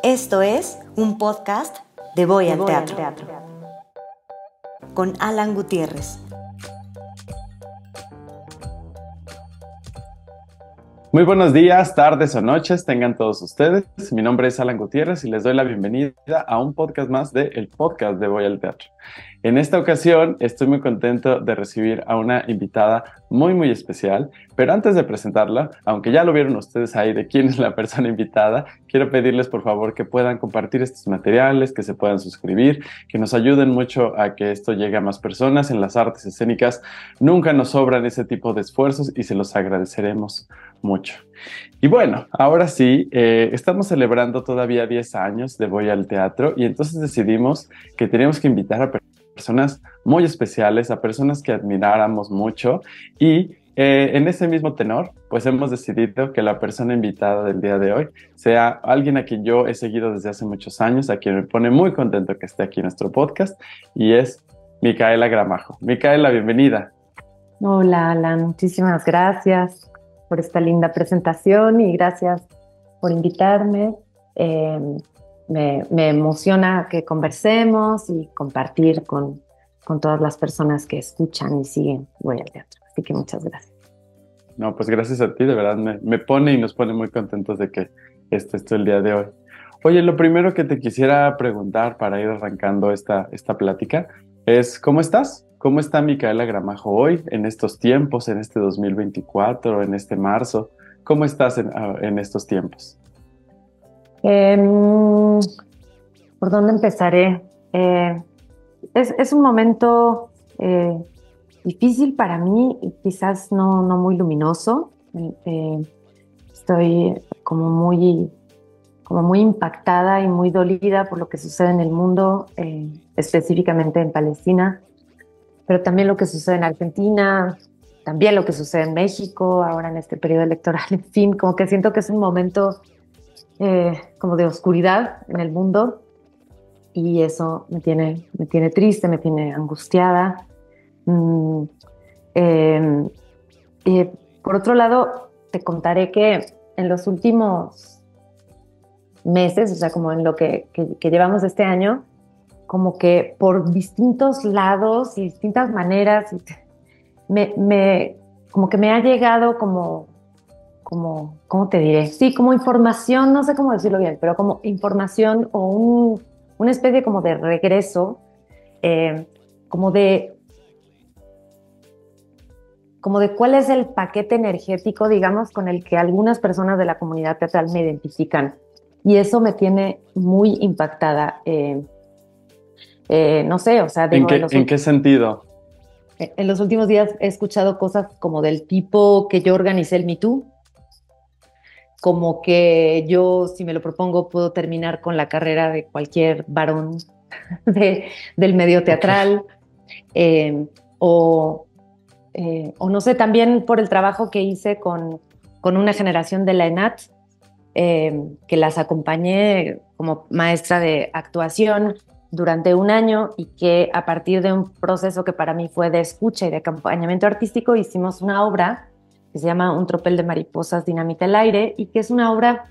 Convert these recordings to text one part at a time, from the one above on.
Esto es un podcast de Voy al Teatro, con Alan Gutiérrez. Muy buenos días, tardes o noches tengan todos ustedes. Mi nombre es Alan Gutiérrez y les doy la bienvenida a un podcast más de El Podcast de Voy al Teatro. En esta ocasión estoy muy contento de recibir a una invitada muy especial, pero antes de presentarla, aunque ya lo vieron ustedes ahí de quién es la persona invitada, quiero pedirles por favor que puedan compartir estos materiales, que se puedan suscribir, que nos ayuden mucho a que esto llegue a más personas. En las artes escénicas nunca nos sobran ese tipo de esfuerzos y se los agradeceremos mucho. Y bueno, ahora sí, estamos celebrando todavía 10 años de Voy al Teatro y entonces decidimos que teníamos que invitar a personas muy especiales, a personas que admiráramos mucho y en ese mismo tenor, pues hemos decidido que la persona invitada del día de hoy sea alguien a quien yo he seguido desde hace muchos años, a quien me pone muy contento que esté aquí en nuestro podcast y es Micaela Gramajo. Micaela, bienvenida. Hola, Alan, muchísimas gracias por esta linda presentación y gracias por invitarme. Me emociona que conversemos y compartir con todas las personas que escuchan y siguen Voy al Teatro. Así que muchas gracias. No, pues gracias a ti, de verdad me pone y nos pone muy contentos de que estés tú el día de hoy. Oye, lo primero que te quisiera preguntar para ir arrancando esta plática es, ¿cómo estás? ¿Cómo está Micaela Gramajo hoy, en estos tiempos, en este 2024, en este marzo? ¿Cómo estás en estos tiempos? ¿Por dónde empezaré? Es un momento difícil para mí y quizás no muy luminoso. Estoy como muy impactada y muy dolida por lo que sucede en el mundo, específicamente en Palestina, pero también lo que sucede en Argentina, también lo que sucede en México, ahora en este periodo electoral. En fin, como que siento que es un momento como de oscuridad en el mundo y eso me tiene triste, me tiene angustiada. Por otro lado, te contaré que en los últimos meses, o sea, como en lo que llevamos este año, como que por distintos lados y distintas maneras, como que me ha llegado como, ¿cómo te diré? Sí, como información, no sé cómo decirlo bien, pero como información o una especie como de regreso, como de cuál es el paquete energético, digamos, con el que algunas personas de la comunidad teatral me identifican. Y eso me tiene muy impactada. No sé, o sea, digo, ¿En qué sentido? En los últimos días he escuchado cosas como del tipo que yo organicé el Me Too, como que yo, si me lo propongo, puedo terminar con la carrera de cualquier varón del medio teatral, okay. O no sé, también por el trabajo que hice con una generación de la ENAT, que las acompañé como maestra de actuación durante un año y que a partir de un proceso que para mí fue de escucha y de acompañamiento artístico hicimos una obra que se llama Un tropel de mariposas dinamita el aire y que es una obra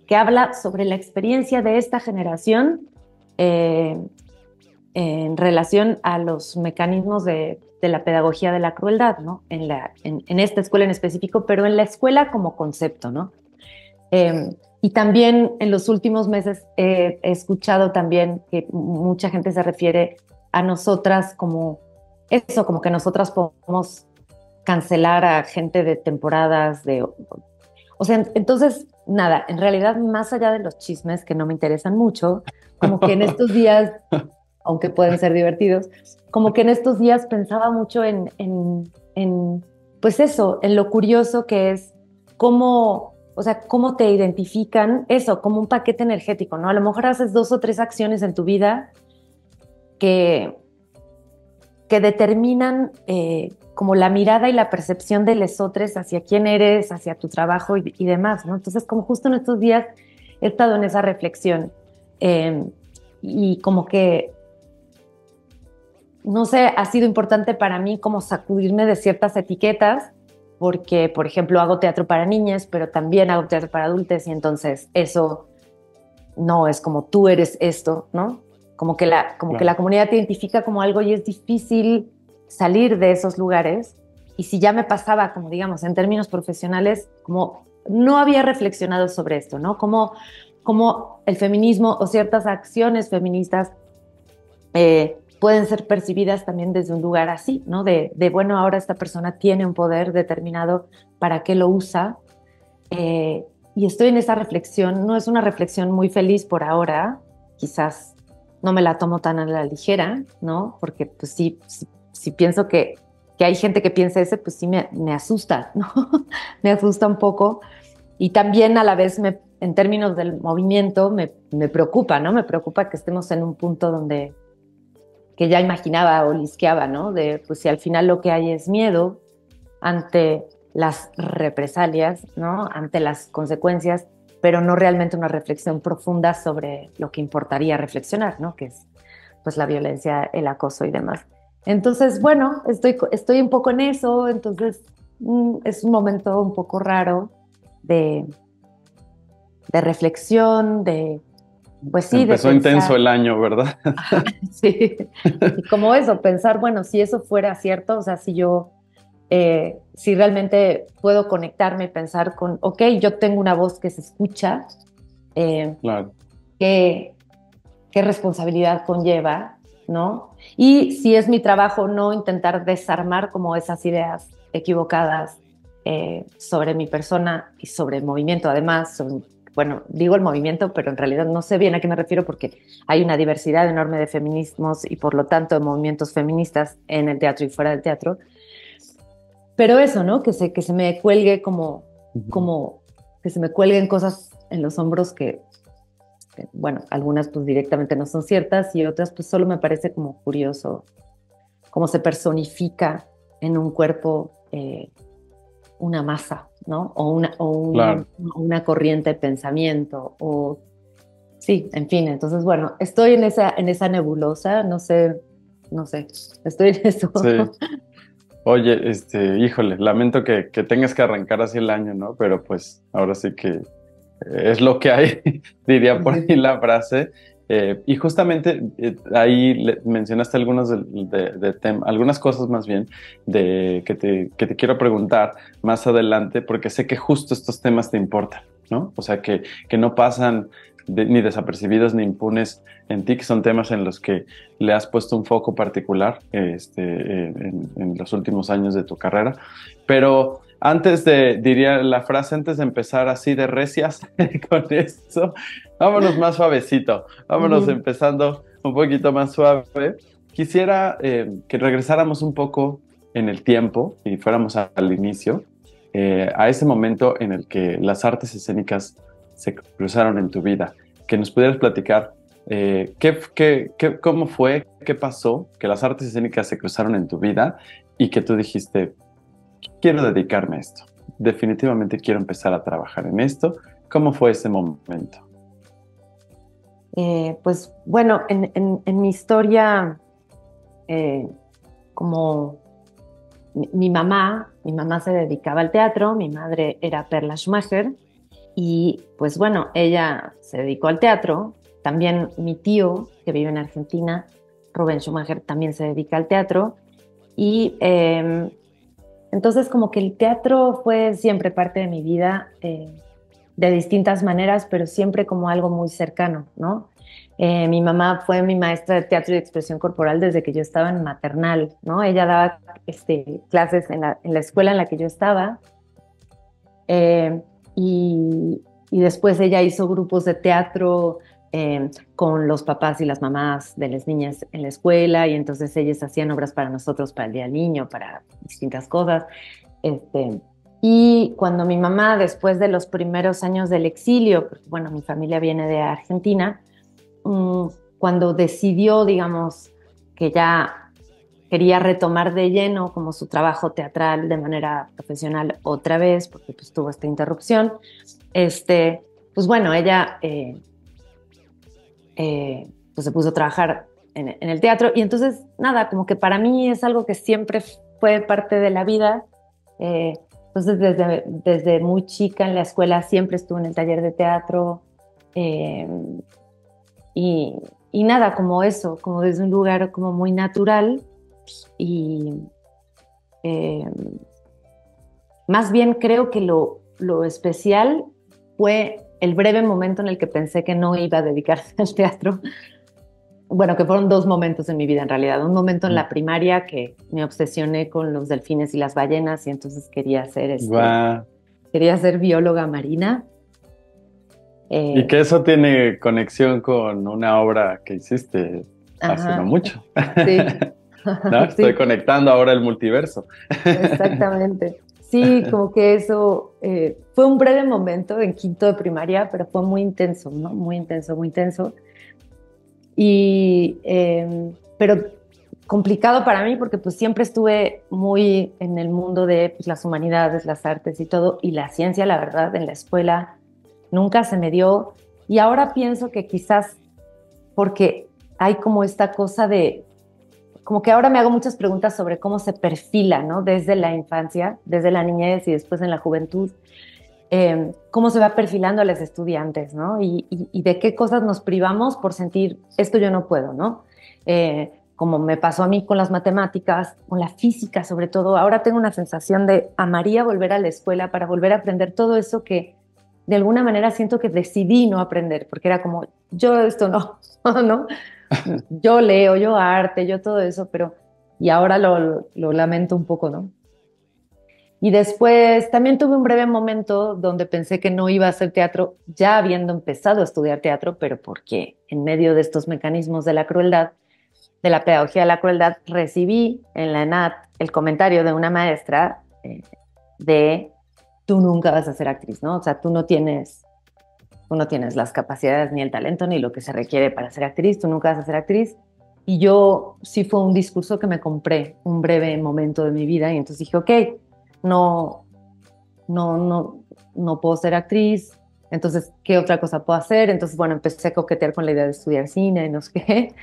que habla sobre la experiencia de esta generación en relación a los mecanismos de la pedagogía de la crueldad, ¿no? En esta escuela en específico, pero en la escuela como concepto, ¿no? Y también en los últimos meses he escuchado también que mucha gente se refiere a nosotras como eso, como que nosotras podemos cancelar a gente de temporadas o sea, entonces, nada, en realidad, más allá de los chismes que no me interesan mucho, como que en estos días, aunque pueden ser divertidos, como que en estos días pensaba mucho pues eso, en lo curioso que es cómo, o sea, cómo te identifican eso, como un paquete energético, ¿no? A lo mejor haces 2 o 3 acciones en tu vida que determinan como la mirada y la percepción de lesotres hacia quién eres, hacia tu trabajo y demás, ¿no? Entonces, como justo en estos días he estado en esa reflexión y como que, no sé, ha sido importante para mí como sacudirme de ciertas etiquetas porque, por ejemplo, hago teatro para niñas, pero también hago teatro para adultos y entonces eso no es como tú eres esto, ¿no? Como que la comunidad te identifica como algo y es difícil salir de esos lugares. Y si ya me pasaba, como digamos, en términos profesionales, como no había reflexionado sobre esto, ¿no? Como el feminismo o ciertas acciones feministas pueden ser percibidas también desde un lugar así, ¿no? Bueno, ahora esta persona tiene un poder determinado, ¿para qué lo usa? Y estoy en esa reflexión. No es una reflexión muy feliz por ahora, quizás no me la tomo tan a la ligera, ¿no? Porque pues sí pienso que hay gente que piensa eso, pues sí me asusta, ¿no? Me asusta un poco. Y también a la vez, en términos del movimiento, me preocupa, ¿no? Me preocupa que estemos en un punto donde que ya imaginaba o lisqueaba, ¿no? De, pues si al final lo que hay es miedo ante las represalias, ¿no? Ante las consecuencias, pero no realmente una reflexión profunda sobre lo que importaría reflexionar, ¿no? Que es pues la violencia, el acoso y demás. Entonces, bueno, estoy un poco en eso, entonces es un momento un poco raro de reflexión, pues sí, de Empezó pensar. intenso el año, ¿verdad? Ajá, sí, y como eso, pensar, bueno, si eso fuera cierto, o sea, si realmente puedo conectarme y pensar con, ok, yo tengo una voz que se escucha, Claro. ¿qué responsabilidad conlleva, ¿no? Y si es mi trabajo no intentar desarmar como esas ideas equivocadas sobre mi persona y sobre el movimiento, además, bueno, digo el movimiento, pero en realidad no sé bien a qué me refiero porque hay una diversidad enorme de feminismos y por lo tanto de movimientos feministas en el teatro y fuera del teatro. Pero eso, ¿no? Que se me cuelgue como que se me cuelguen cosas en los hombros que, bueno, algunas pues directamente no son ciertas y otras pues solo me parece como curioso cómo se personifica en un cuerpo una masa, ¿no? Claro. Una corriente de pensamiento o sí, en fin, entonces bueno, estoy en esa nebulosa, no sé, estoy en eso. Sí. Oye, híjole, lamento que tengas que arrancar así el año, ¿no? Pero pues ahora sí que es lo que hay, diría por ahí la frase. Y justamente ahí mencionaste algunas cosas más bien que te quiero preguntar más adelante, porque sé que justo estos temas te importan, ¿no? O sea, que no pasan ni desapercibidos ni impunes en ti, que son temas en los que le has puesto un foco particular en los últimos años de tu carrera. Pero diría la frase, antes de empezar así de recias con eso, vámonos más suavecito, vámonos empezando un poquito más suave. Quisiera que regresáramos un poco en el tiempo y fuéramos al inicio, a ese momento en el que las artes escénicas se cruzaron en tu vida, que nos pudieras platicar cómo fue, qué pasó, que las artes escénicas se cruzaron en tu vida y que tú dijiste, quiero dedicarme a esto, definitivamente quiero empezar a trabajar en esto. ¿Cómo fue ese momento? Pues bueno, en mi historia, como mi mamá se dedicaba al teatro, mi madre era Perla Schumacher y pues bueno, ella se dedicó al teatro. También mi tío, que vive en Argentina, Rubén Schumacher, también se dedica al teatro. Y entonces como que el teatro fue siempre parte de mi vida de distintas maneras, pero siempre como algo muy cercano, ¿no? Mi mamá fue mi maestra de teatro y de expresión corporal desde que yo estaba en maternal, ¿no? Ella daba clases en la escuela en la que yo estaba. Eh, y, y después ella hizo grupos de teatro con los papás y las mamás de las niñas en la escuela y entonces ellas hacían obras para nosotros, para el Día del Niño, para distintas cosas. Y cuando mi mamá, después de los primeros años del exilio, porque bueno, mi familia viene de Argentina, cuando decidió, digamos, que ya quería retomar de lleno como su trabajo teatral de manera profesional otra vez, porque pues tuvo esta interrupción, pues bueno, ella pues se puso a trabajar en el teatro y entonces nada, como que para mí es algo que siempre fue parte de la vida. Entonces, desde muy chica en la escuela siempre estuve en el taller de teatro. eh, y, y nada, como eso, como desde un lugar como muy natural. Y eh, más bien creo que lo especial fue el breve momento en el que pensé que no iba a dedicarse al teatro. Bueno, que fueron dos momentos en mi vida en realidad. Un momento en la primaria que me obsesioné con los delfines y las ballenas y entonces Guau. quería ser bióloga marina. Y Eh, que eso tiene conexión con una obra que hiciste hace no ajá, mucho. sí, ¿No? Estoy sí, conectando ahora el multiverso. exactamente. Sí, como que eso fue un breve momento en quinto de primaria, pero fue muy intenso, ¿no? Muy intenso, muy intenso. Pero complicado para mí porque pues siempre estuve muy en el mundo de pues, las humanidades, las artes y todo, y la ciencia, la verdad, en la escuela nunca se me dio. Y ahora pienso que quizás porque hay como esta cosa de, como que ahora me hago muchas preguntas sobre cómo se perfila, ¿no? Desde la infancia, desde la niñez y después en la juventud, cómo se va perfilando a los estudiantes, ¿no? Y de qué cosas nos privamos por sentir, esto yo no puedo, ¿no? Como me pasó a mí con las matemáticas, con la física sobre todo, ahora tengo una sensación de amaría volver a la escuela para volver a aprender todo eso que de alguna manera siento que decidí no aprender, porque era como, yo esto no, ¿no? Yo leo, yo arte, yo todo eso, pero y ahora lo lamento un poco, ¿no? Y después también tuve un breve momento donde pensé que no iba a hacer teatro, ya habiendo empezado a estudiar teatro, pero porque en medio de estos mecanismos de la crueldad, de la pedagogía de la crueldad, recibí en la ENAT el comentario de una maestra de tú nunca vas a ser actriz, ¿no? O sea, tú no tienes las capacidades ni el talento ni lo que se requiere para ser actriz, tú nunca vas a ser actriz. Y yo sí fue un discurso que me compré un breve momento de mi vida y entonces dije, ok, no, no, no, no puedo ser actriz, entonces, ¿qué otra cosa puedo hacer? Entonces, bueno, empecé a coquetear con la idea de estudiar cine y no sé qué.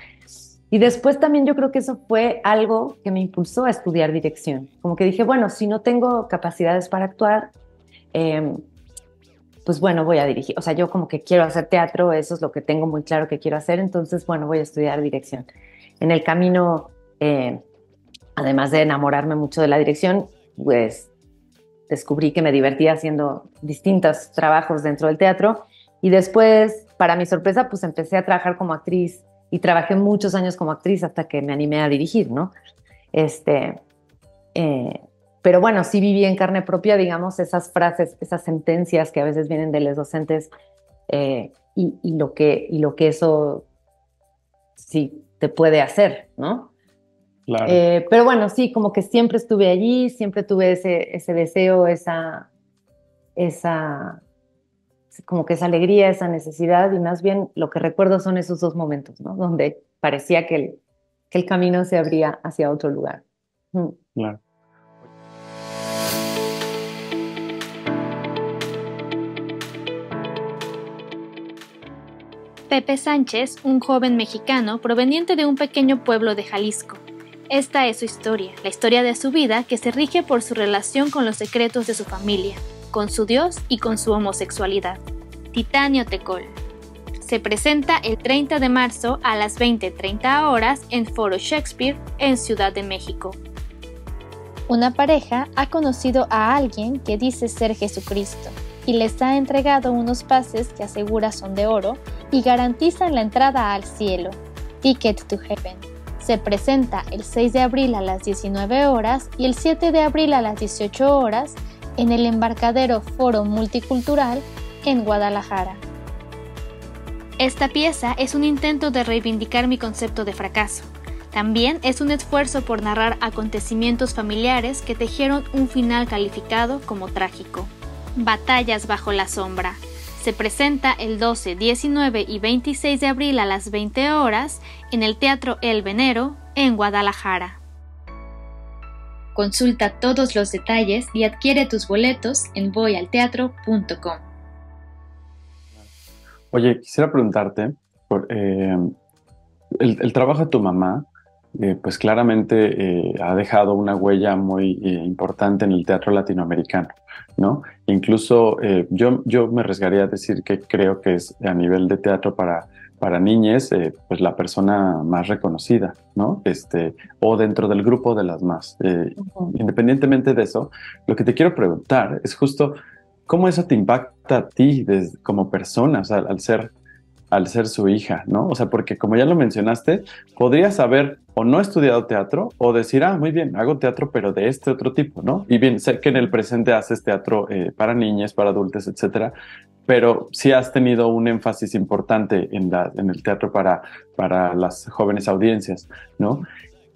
Y después también yo creo que eso fue algo que me impulsó a estudiar dirección. Como que dije, bueno, si no tengo capacidades para actuar, eh, pues bueno, voy a dirigir. O sea, yo como que quiero hacer teatro, eso es lo que tengo muy claro que quiero hacer, entonces, bueno, voy a estudiar dirección. En el camino, además de enamorarme mucho de la dirección, pues descubrí que me divertía haciendo distintos trabajos dentro del teatro y después, para mi sorpresa, pues empecé a trabajar como actriz y trabajé muchos años como actriz hasta que me animé a dirigir, ¿no? Este, eh, pero bueno, sí viví en carne propia, digamos, esas frases, esas sentencias que a veces vienen de los docentes y lo que eso sí te puede hacer, ¿no? Claro. Pero bueno, sí, como que siempre estuve allí, siempre tuve ese deseo, esa, como que esa alegría, esa necesidad, y más bien lo que recuerdo son esos dos momentos, ¿no? Donde parecía que el camino se abría hacia otro lugar. Mm. Claro. Pepe Sánchez, un joven mexicano proveniente de un pequeño pueblo de Jalisco. Esta es su historia, la historia de su vida que se rige por su relación con los secretos de su familia, con su Dios y con su homosexualidad. Titanio Tecol. Se presenta el 30 de marzo a las 20:30 horas en Foro Shakespeare en Ciudad de México. Una pareja ha conocido a alguien que dice ser Jesucristo y les ha entregado unos pases que asegura son de oro y garantizan la entrada al cielo. Ticket to Heaven. Se presenta el 6 de abril a las 19 horas y el 7 de abril a las 18 horas en el Embarcadero Foro Multicultural en Guadalajara. Esta pieza es un intento de reivindicar mi concepto de fracaso. También es un esfuerzo por narrar acontecimientos familiares que tejieron un final calificado como trágico. Batallas bajo la sombra. Se presenta el 12, 19 y 26 de abril a las 20 horas en el Teatro El Venero, en Guadalajara. Consulta todos los detalles y adquiere tus boletos en voyalteatro.com. Oye, quisiera preguntarte, el trabajo de tu mamá pues claramente ha dejado una huella muy importante en el teatro latinoamericano, ¿no? Incluso yo me arriesgaría a decir que creo que es a nivel de teatro para niñas, pues la persona más reconocida, ¿no? O dentro del grupo de las más. Independientemente de eso, lo que te quiero preguntar es justo cómo eso te impacta a ti como persona, o sea, al ser su hija, ¿no? O sea, porque como ya lo mencionaste, podrías haber o no estudiado teatro o decir, ah, muy bien, hago teatro, pero de este otro tipo, ¿no? Y bien, sé que en el presente haces teatro para niñas, para adultos, etcétera, pero sí has tenido un énfasis importante en el teatro para las jóvenes audiencias, ¿no?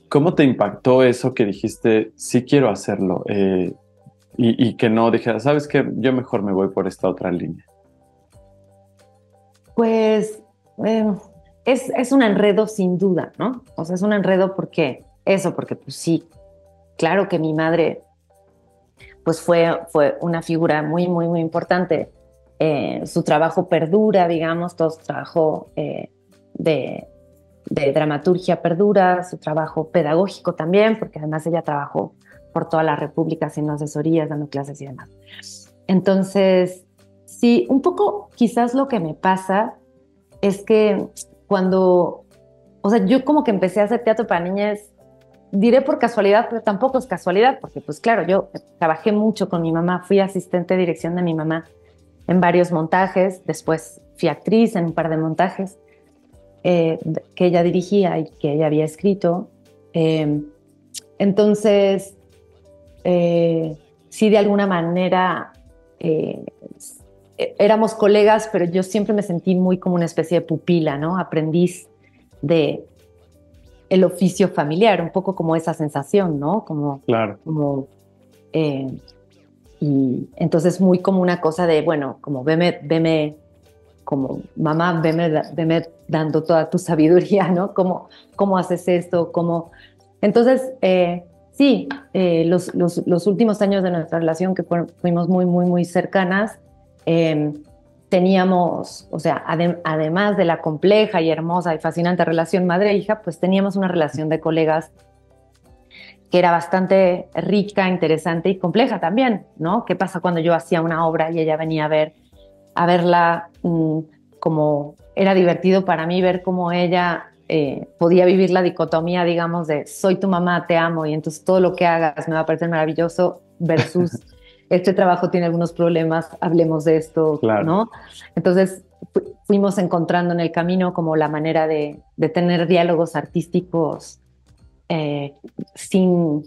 ¿Cómo te impactó eso que dijiste, sí quiero hacerlo? Y que no dijeras, ¿sabes qué? Yo mejor me voy por esta otra línea. Pues es un enredo sin duda, ¿no? O sea, es un enredo porque pues sí, claro que mi madre pues fue una figura muy, muy, muy importante. Su trabajo perdura, digamos, todo su trabajo de, de dramaturgia perdura, su trabajo pedagógico también, porque además ella trabajó por toda la República haciendo asesorías, dando clases y demás. Entonces, sí, un poco quizás lo que me pasa es que o sea, yo como que empecé a hacer teatro para niñas, diré por casualidad, pero tampoco es casualidad, porque pues claro, yo trabajé mucho con mi mamá, fui asistente de dirección de mi mamá en varios montajes, después fui actriz en un par de montajes que ella dirigía y que ella había escrito. Entonces, sí, de alguna manera éramos colegas, pero yo siempre me sentí muy como una especie de pupila, ¿no? Aprendiz de el oficio familiar, un poco como esa sensación, ¿no? Claro. Y entonces muy como una cosa de, bueno, como veme, como mamá, veme dando toda tu sabiduría, ¿no? ¿Cómo haces esto? Entonces, sí, los últimos años de nuestra relación, que fuimos muy, muy, muy cercanas, teníamos, o sea, además de la compleja y hermosa y fascinante relación madre-hija, pues teníamos una relación de colegas que era bastante rica, interesante y compleja también, ¿no? ¿Qué pasa cuando yo hacía una obra y ella venía a verla? Como era divertido para mí ver cómo ella podía vivir la dicotomía, digamos, de soy tu mamá, te amo, y entonces todo lo que hagas me va a parecer maravilloso, versus este trabajo tiene algunos problemas, hablemos de esto, Claro. ¿no? Entonces fuimos encontrando en el camino como la manera de tener diálogos artísticos sin,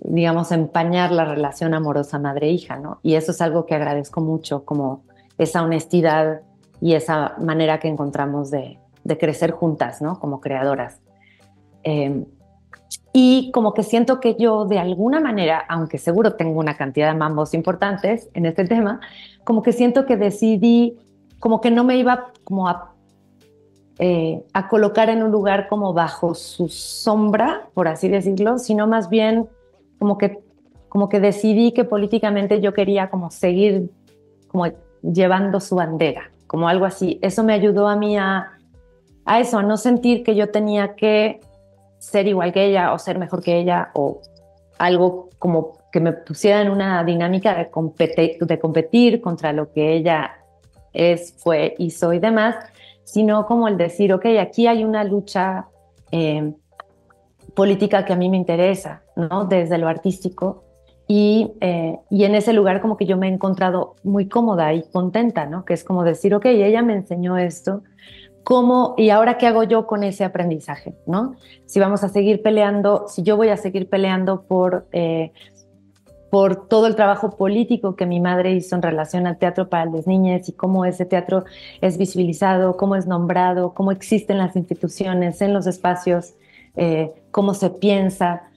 digamos, empañar la relación amorosa madre-hija, ¿no? Y eso es algo que agradezco mucho, como esa honestidad y esa manera que encontramos de crecer juntas, ¿no? Como creadoras. Y como que siento que yo de alguna manera, aunque seguro tengo una cantidad de mambos importantes en este tema, como que siento que decidí, como que no me iba como a colocar en un lugar como bajo su sombra, por así decirlo, sino más bien como que decidí que políticamente yo quería como seguir como llevando su bandera, como algo así. Eso me ayudó a mí a eso, a no sentir que yo tenía que ser igual que ella o ser mejor que ella o algo como que me pusiera en una dinámica de competir contra lo que ella fue, hizo y demás, sino como el decir, ok, aquí hay una lucha política que a mí me interesa, ¿no? Desde lo artístico. Y en ese lugar como que yo me he encontrado muy cómoda y contenta, ¿no? Que es como decir, ok, ella me enseñó esto, ¿y ahora qué hago yo con ese aprendizaje, ¿no? Si vamos a seguir peleando, si yo voy a seguir peleando por todo el trabajo político que mi madre hizo en relación al teatro para las niñas y cómo ese teatro es visibilizado, cómo es nombrado, cómo existen las instituciones en los espacios, cómo se piensa,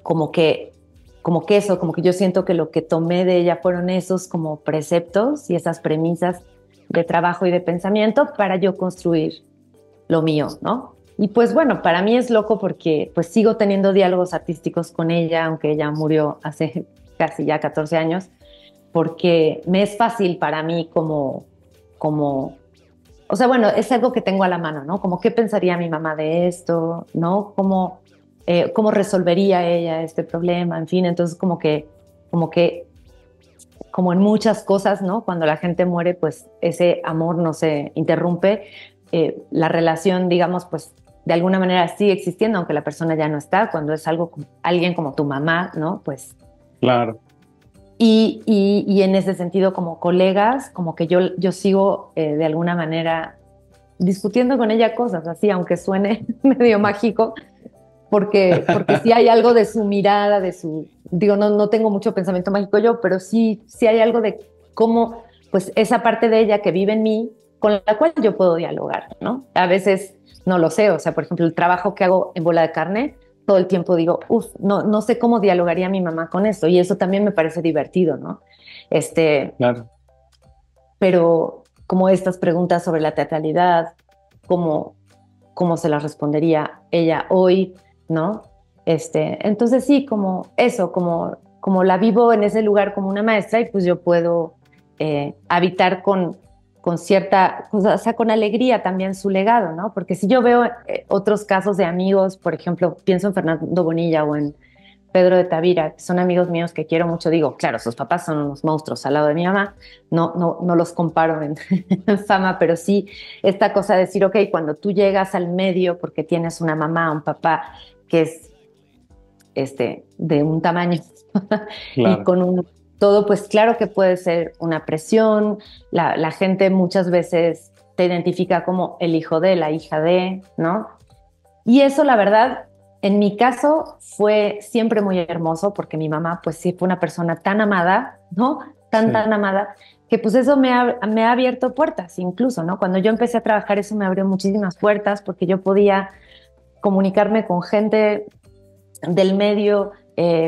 como que yo siento que lo que tomé de ella fueron esos como preceptos y esas premisas de trabajo y de pensamiento para yo construir lo mío, ¿no? Y pues bueno, para mí es loco porque pues sigo teniendo diálogos artísticos con ella, aunque ella murió hace casi ya 14 años, porque me es fácil para mí como o sea, bueno, es algo que tengo a la mano, ¿no? Como qué pensaría mi mamá de esto, ¿no? Cómo resolvería ella este problema, en fin, entonces como en muchas cosas, ¿no? Cuando la gente muere, pues ese amor no se interrumpe, la relación, digamos, pues de alguna manera sigue existiendo, aunque la persona ya no está, cuando es alguien como tu mamá, ¿no? Pues... Claro. Y en ese sentido, como colegas, como que yo sigo de alguna manera discutiendo con ella cosas, así, aunque suene medio mágico, porque sí hay algo de su mirada, digo, no tengo mucho pensamiento mágico yo, pero sí hay algo de cómo, pues esa parte de ella que vive en mí, con la cual yo puedo dialogar, ¿no? A veces no lo sé, o sea, por ejemplo, el trabajo que hago en Bola de Carne, todo el tiempo digo, no sé cómo dialogaría mi mamá con eso, y eso también me parece divertido, ¿no? Claro. Pero como estas preguntas sobre la teatralidad, cómo se las respondería ella hoy, ¿no? Entonces sí, como eso, como la vivo en ese lugar como una maestra, y pues yo puedo habitar con cierta, o sea, con alegría también su legado, ¿no? Porque si yo veo otros casos de amigos, por ejemplo, pienso en Fernando Bonilla o en Pedro de Tavira, que son amigos míos que quiero mucho, digo, claro, sus papás son unos monstruos al lado de mi mamá, no los comparo en, en fama, pero sí esta cosa de decir, ok, cuando tú llegas al medio porque tienes una mamá, un papá que es de un tamaño y Claro. con todo, pues claro que puede ser una presión, la gente muchas veces te identifica como el hijo de, la hija de, ¿no? Y eso, la verdad, en mi caso fue siempre muy hermoso porque mi mamá, pues sí, fue una persona tan amada, ¿no? Tan amada, que pues eso me ha abierto puertas incluso, ¿no? Cuando yo empecé a trabajar, eso me abrió muchísimas puertas porque yo podía comunicarme con gente del medio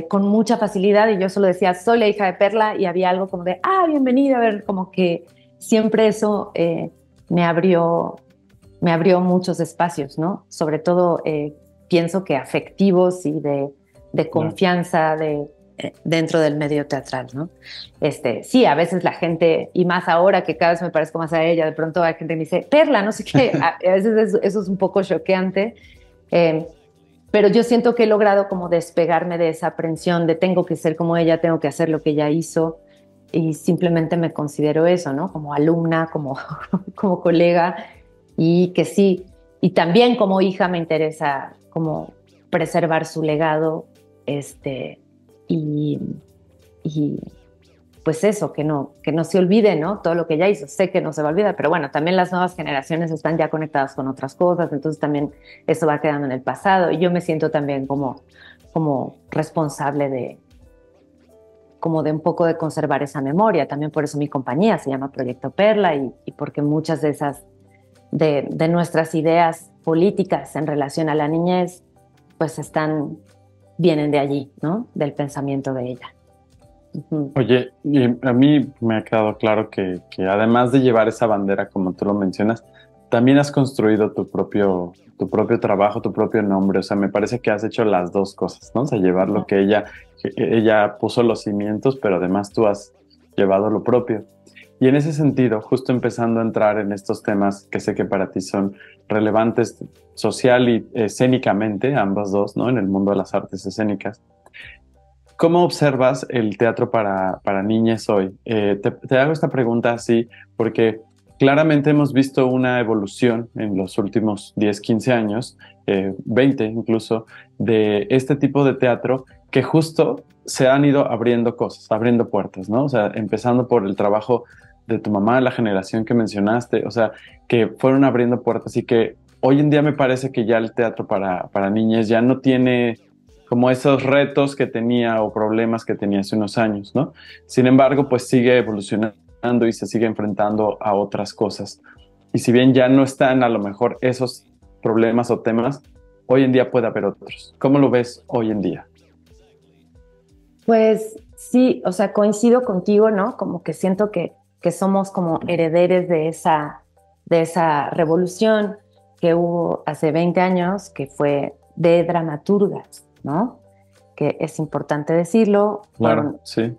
con mucha facilidad, y yo solo decía, soy la hija de Perla, y había algo como de, bienvenida, a ver, como que siempre eso me abrió muchos espacios, ¿no? Sobre todo pienso que afectivos y de confianza dentro del medio teatral, ¿no? Sí, a veces la gente, y más ahora que cada vez me parezco más a ella, de pronto hay gente que me dice, Perla, no sé qué, a veces eso es un poco choqueante, pero yo siento que he logrado como despegarme de esa aprensión de tengo que ser como ella, tengo que hacer lo que ella hizo, y simplemente me considero eso, ¿no? Como alumna, como colega, y que sí, y también como hija me interesa como preservar su legado, y, y pues eso, que no se olvide, ¿no? Todo lo que ella hizo, sé que no se va a olvidar, pero bueno, también las nuevas generaciones están ya conectadas con otras cosas, entonces también eso va quedando en el pasado, y yo me siento también como responsable de un poco de conservar esa memoria, también por eso mi compañía se llama Proyecto Perla, y porque muchas de esas de nuestras ideas políticas en relación a la niñez, pues vienen de allí, ¿no? Del pensamiento de ella. Uh-huh. Oye, y a mí me ha quedado claro que además de llevar esa bandera, como tú lo mencionas, también has construido tu propio trabajo, tu propio nombre. O sea, me parece que has hecho las dos cosas, ¿no? O sea, llevar lo que ella puso los cimientos, pero además tú has llevado lo propio. Y en ese sentido, justo empezando a entrar en estos temas que sé que para ti son relevantes social y escénicamente, ambas dos, ¿no? En el mundo de las artes escénicas. ¿Cómo observas el teatro para niñas hoy? Te hago esta pregunta así porque claramente hemos visto una evolución en los últimos 10, 15 años, 20 incluso, de este tipo de teatro que justo se han ido abriendo cosas, abriendo puertas, ¿no? O sea, empezando por el trabajo de tu mamá, la generación que mencionaste, o sea, que fueron abriendo puertas y que hoy en día me parece que ya el teatro para niñas ya no tiene como esos retos que tenía o problemas que tenía hace unos años, ¿no? Sin embargo, pues sigue evolucionando y se sigue enfrentando a otras cosas. Y si bien ya no están a lo mejor esos problemas o temas, hoy en día puede haber otros. ¿Cómo lo ves hoy en día? Pues sí, o sea, coincido contigo, ¿no? Como que siento que somos como herederes de esa revolución que hubo hace 20 años, que fue de dramaturgas, ¿no? Que es importante decirlo. Claro, sí.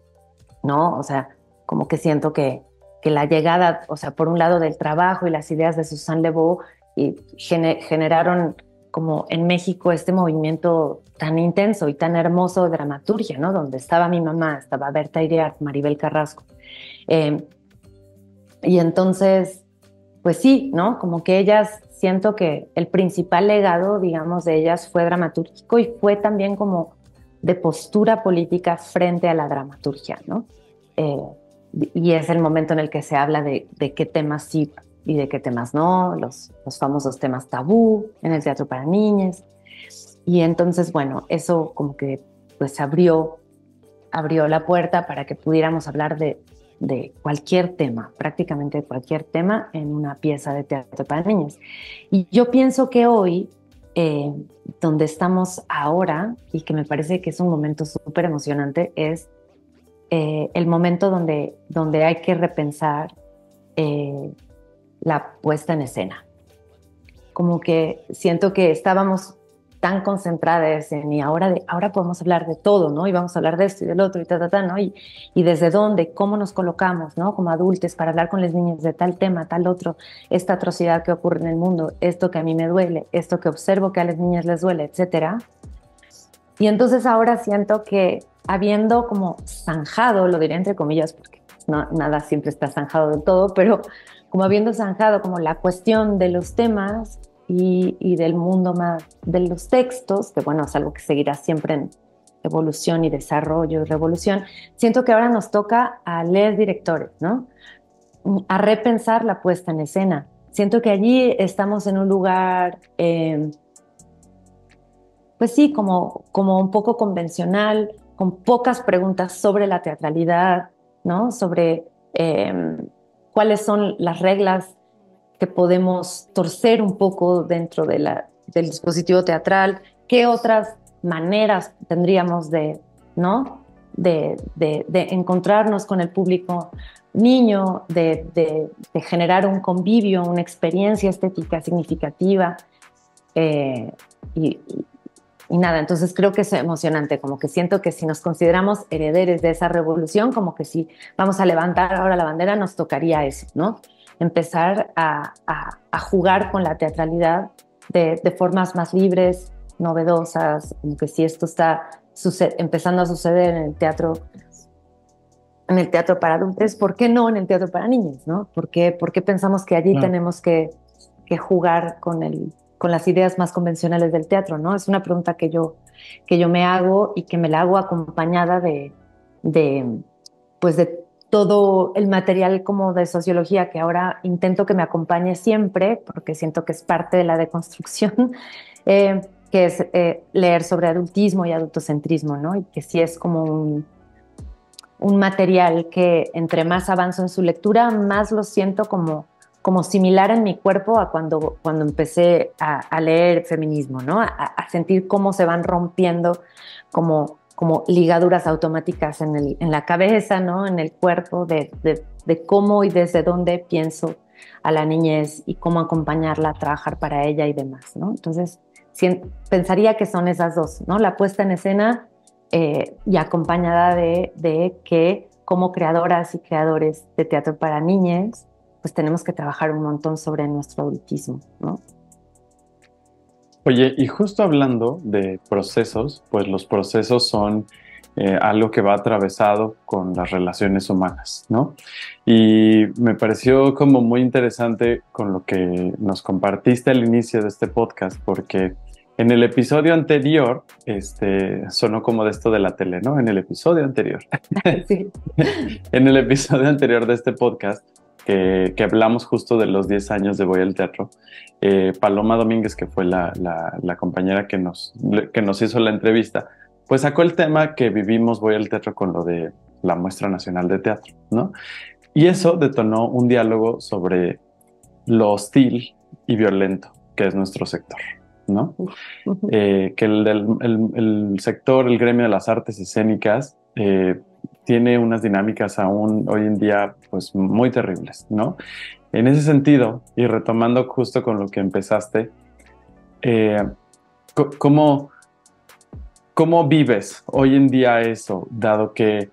¿No? O sea, como que siento que que la llegada, o sea, por un lado del trabajo y las ideas de Suzanne Le Beau y generaron como en México este movimiento tan intenso y tan hermoso de dramaturgia, ¿no? Donde estaba mi mamá, estaba Berta Iriart, Maribel Carrasco. Y entonces, pues sí, ¿no? Como que ellas, siento que el principal legado, digamos, de ellas fue dramatúrgico y fue también como de postura política frente a la dramaturgia, ¿no? Y es el momento en el que se habla de qué temas sí y de qué temas no, los famosos temas tabú en el teatro para niñas. Y entonces, bueno, eso como que pues abrió la puerta para que pudiéramos hablar de cualquier tema, prácticamente cualquier tema en una pieza de teatro para niñas. Y yo pienso que hoy, donde estamos ahora, y que me parece que es un momento súper emocionante, es el momento donde hay que repensar la puesta en escena. Como que siento que estábamos tan concentradas en y ahora podemos hablar de todo, ¿no? Y vamos a hablar de esto y del otro y ¿no? Y desde dónde, cómo nos colocamos, ¿no? Como adultos para hablar con las niñas de tal tema, tal otro, esta atrocidad que ocurre en el mundo, esto que a mí me duele, esto que observo que a las niñas les duele, etcétera. Y entonces ahora siento que habiendo como zanjado, lo diré entre comillas, porque no, nada siempre está zanjado del todo, pero como habiendo zanjado como la cuestión de los temas y del mundo más de los textos, que bueno, es algo que seguirá siempre en evolución y desarrollo y revolución, siento que ahora nos toca a leer directores, ¿no? A repensar la puesta en escena. Siento que allí estamos en un lugar, pues sí, como un poco convencional, con pocas preguntas sobre la teatralidad, ¿no? Sobre cuáles son las reglas que podemos torcer un poco dentro del dispositivo teatral, qué otras maneras tendríamos ¿no? de encontrarnos con el público niño, de generar un convivio, una experiencia estética significativa. Y nada, entonces creo que es emocionante, como que siento que si nos consideramos herederos de esa revolución, como que si vamos a levantar ahora la bandera, nos tocaría eso, ¿no? Empezar a jugar con la teatralidad de formas más libres, novedosas, como que si esto está empezando a suceder en el teatro para adultos, ¿por qué no en el teatro para niños, ¿no? ¿Por qué pensamos que allí tenemos que jugar con las ideas más convencionales del teatro, ¿no? Es una pregunta que yo me hago y que me la hago acompañada de todo el material como de sociología que ahora intento que me acompañe siempre, porque siento que es parte de la deconstrucción, que es leer sobre adultismo y adultocentrismo, ¿no? Y que sí es como un material que entre más avanzo en su lectura, más lo siento como similar en mi cuerpo a cuando empecé a leer feminismo, ¿no? A sentir cómo se van rompiendo como ligaduras automáticas en la cabeza, ¿no? En el cuerpo, de cómo y desde dónde pienso a la niñez y cómo acompañarla a trabajar para ella y demás, ¿no? Entonces, pensaría que son esas dos, ¿no? La puesta en escena y acompañada de que como creadoras y creadores de teatro para niñas, pues tenemos que trabajar un montón sobre nuestro adultismo, ¿no? Oye, y justo hablando de procesos, pues los procesos son algo que va atravesado con las relaciones humanas, ¿no? Y me pareció como muy interesante con lo que nos compartiste al inicio de este podcast, porque en el episodio anterior, sonó como de esto de la tele, ¿no? En el episodio anterior. Sí. En el episodio anterior de este podcast, que hablamos justo de los 10 años de Voy al Teatro, Paloma Domínguez, que fue la compañera que nos hizo la entrevista, pues sacó el tema que vivimos Voy al Teatro con lo de la Muestra Nacional de Teatro, ¿no? Y eso detonó un diálogo sobre lo hostil y violento que es nuestro sector, ¿no? Que el sector, el gremio de las artes escénicas, tiene unas dinámicas aún hoy en día pues muy terribles, ¿no? En ese sentido, y retomando justo con lo que empezaste, ¿cómo vives hoy en día eso, dado que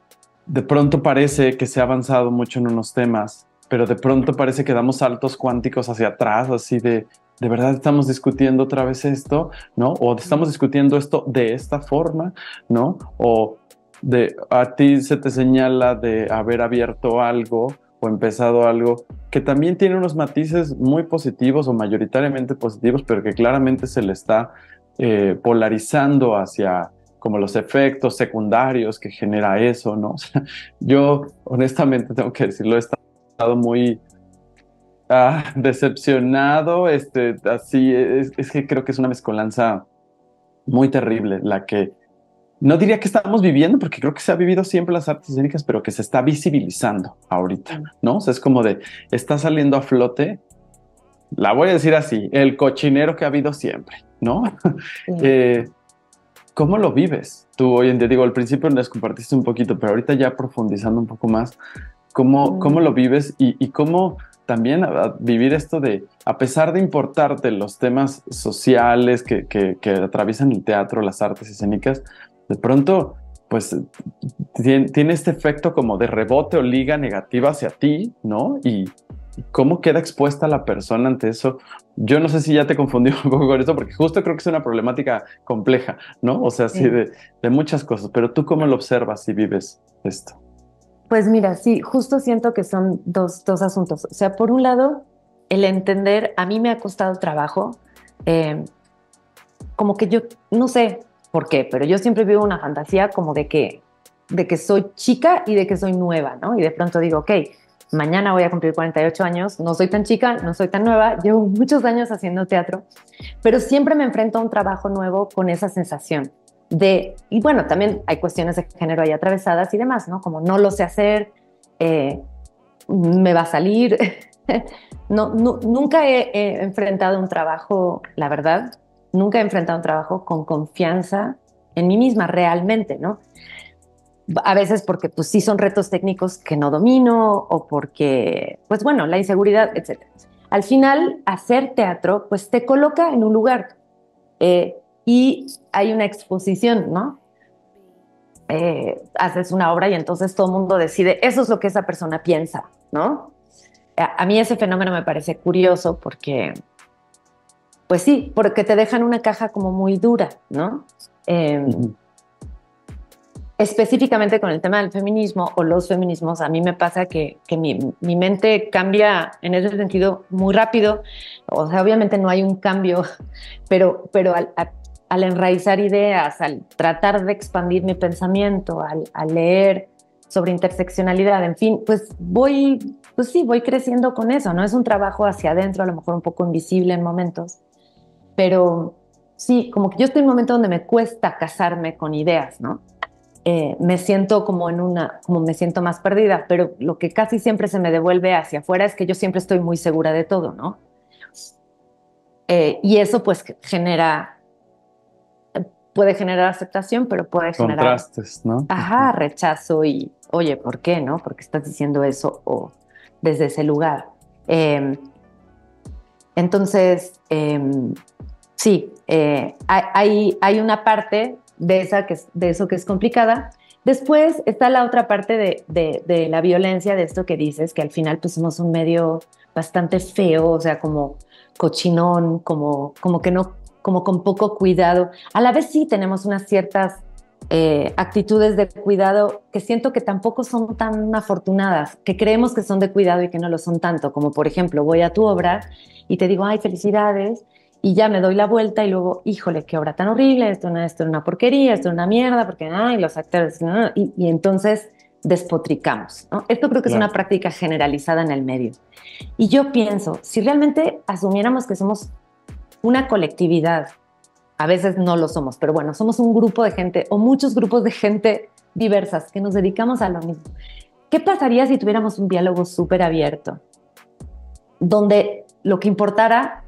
de pronto parece que se ha avanzado mucho en unos temas, pero de pronto parece que damos saltos cuánticos hacia atrás, así de verdad estamos discutiendo otra vez esto, ¿no? O estamos discutiendo esto de esta forma, ¿no? O a ti se te señala de haber abierto algo o empezado algo que también tiene unos matices muy positivos o mayoritariamente positivos, pero que claramente se le está polarizando hacia como los efectos secundarios que genera eso, ¿no? O sea, yo honestamente tengo que decirlo, he estado muy decepcionado, así, es que creo que es una mezcolanza muy terrible la que no diría que estamos viviendo, porque creo que se ha vivido siempre las artes escénicas, pero que se está visibilizando ahorita, ¿no? O sea, es como está saliendo a flote, la voy a decir así, el cochinero que ha habido siempre, ¿no? ¿Cómo lo vives tú hoy en día? Digo, al principio nos compartiste un poquito, pero ahorita ya profundizando un poco más, ¿cómo lo vives y cómo también vivir esto a pesar de importarte los temas sociales que atraviesan el teatro, las artes escénicas, de pronto, pues, tiene este efecto como de rebote o liga negativa hacia ti, ¿no? Y cómo queda expuesta la persona ante eso. Yo no sé si ya te confundí un poco con esto, porque justo creo que es una problemática compleja, ¿no? O sea, sí, de muchas cosas, pero tú cómo lo observas y vives esto. Pues mira, sí, justo siento que son dos asuntos. O sea, por un lado, el entender, a mí me ha costado trabajo, como que yo, no sé por qué, pero yo siempre vivo una fantasía como de que soy chica y de que soy nueva, ¿no? Y de pronto digo, ok, mañana voy a cumplir 48 años, no soy tan chica, no soy tan nueva, llevo muchos años haciendo teatro, pero siempre me enfrento a un trabajo nuevo con esa sensación y bueno, también hay cuestiones de género ahí atravesadas y demás, ¿no? Como no lo sé hacer, me va a salir. Nunca he enfrentado un trabajo, la verdad, nunca he enfrentado un trabajo con confianza en mí misma realmente, ¿no? A veces porque pues sí son retos técnicos que no domino o porque, pues bueno, la inseguridad, etc. Al final, hacer teatro pues te coloca en un lugar y hay una exposición, ¿no? Haces una obra y entonces todo el mundo decide, eso es lo que esa persona piensa, ¿no? A mí ese fenómeno me parece curioso porque, pues sí, porque te dejan una caja como muy dura, ¿no? Específicamente con el tema del feminismo o los feminismos, a mí me pasa que mi mente cambia en ese sentido muy rápido. O sea, obviamente no hay un cambio, pero al enraizar ideas, al tratar de expandir mi pensamiento, al leer sobre interseccionalidad, en fin, pues voy creciendo con eso, ¿no? Es un trabajo hacia adentro, a lo mejor un poco invisible en momentos, pero sí, como que yo estoy en un momento donde me cuesta casarme con ideas, ¿no? Me siento como me siento más perdida, pero lo que casi siempre se me devuelve hacia afuera es que yo siempre estoy muy segura de todo, ¿no? Y eso pues puede generar aceptación, pero puede generar contrastes, ¿no? Rechazo y, oye, ¿por qué, no? ¿Por qué estás diciendo eso? O desde ese lugar. Entonces, sí, hay una parte de eso que es complicada. Después está la otra parte de la violencia, de esto que dices, que al final pues somos un medio bastante feo, o sea, como cochinón, como que no, como con poco cuidado. A la vez sí tenemos unas ciertas actitudes de cuidado que siento que tampoco son tan afortunadas, que creemos que son de cuidado y que no lo son tanto, como por ejemplo, voy a tu obra y te digo, ay, felicidades, y ya me doy la vuelta y luego, híjole, qué obra tan horrible, esto es una porquería, esto es una mierda, porque ay, los actores, ¿no? Y entonces despotricamos, ¿no? Esto creo que es una práctica generalizada en el medio. Y yo pienso, si realmente asumiéramos que somos una colectividad, a veces no lo somos, pero bueno, somos un grupo de gente o muchos grupos de gente diversas que nos dedicamos a lo mismo. ¿Qué pasaría si tuviéramos un diálogo súper abierto? Donde lo que importara,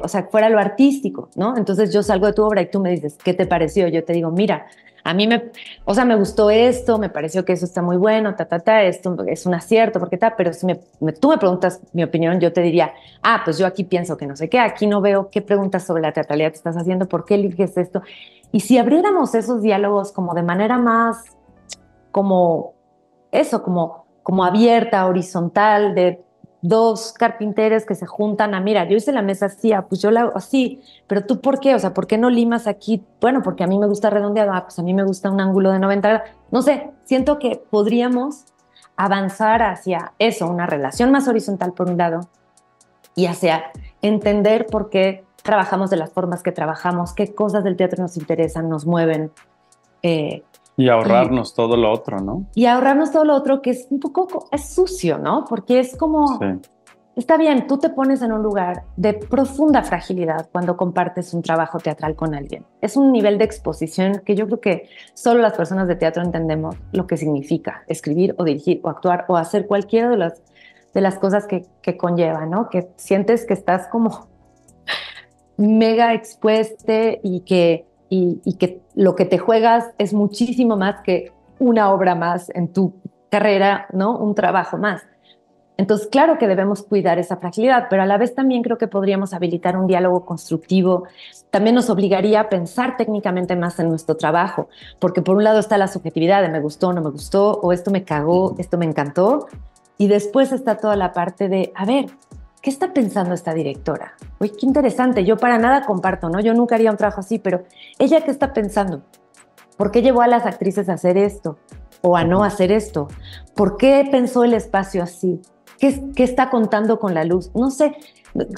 o sea, fuera lo artístico, ¿no? Entonces yo salgo de tu obra y tú me dices, ¿qué te pareció? Yo te digo, mira, a mí me gustó esto, me pareció que eso está muy bueno, esto es un acierto, porque pero si tú me preguntas mi opinión, yo te diría, pues yo aquí pienso que no sé qué, aquí no veo qué preguntas sobre la teatralidad te estás haciendo, ¿por qué eliges esto? Y si abriéramos esos diálogos como de manera más, como eso, como como abierta, horizontal, de dos carpinteros que se juntan a, mira, yo hice la mesa así, pues yo la hago así, pero tú ¿por qué? O sea, ¿por qué no limas aquí? Bueno, porque a mí me gusta redondeado, pues a mí me gusta un ángulo de 90 grados. No sé, siento que podríamos avanzar hacia eso, una relación más horizontal por un lado y hacia entender por qué trabajamos de las formas que trabajamos, qué cosas del teatro nos interesan, nos mueven. Y ahorrarnos todo lo otro, ¿no? Y ahorrarnos todo lo otro que es un poco, es sucio, ¿no? Porque es como, Sí. está bien, tú te pones en un lugar de profunda fragilidad cuando compartes un trabajo teatral con alguien. Es un nivel de exposición que yo creo que solo las personas de teatro entendemos lo que significa escribir o dirigir o actuar o hacer cualquiera de las cosas que conlleva, ¿no? Que sientes que estás como mega expuesto y que lo que te juegas es muchísimo más que una obra más en tu carrera, ¿no? Un trabajo más. Entonces, claro que debemos cuidar esa fragilidad, pero a la vez también creo que podríamos habilitar un diálogo constructivo. También nos obligaría a pensar técnicamente más en nuestro trabajo, porque por un lado está la subjetividad de me gustó, no me gustó, o esto me cagó, esto me encantó, y después está toda la parte de, a ver, ¿qué está pensando esta directora? Uy, qué interesante, yo para nada comparto, ¿no? Yo nunca haría un trabajo así, pero ¿ella qué está pensando? ¿Por qué llevó a las actrices a hacer esto? ¿O a no hacer esto? ¿Por qué pensó el espacio así? ¿Qué está contando con la luz? No sé,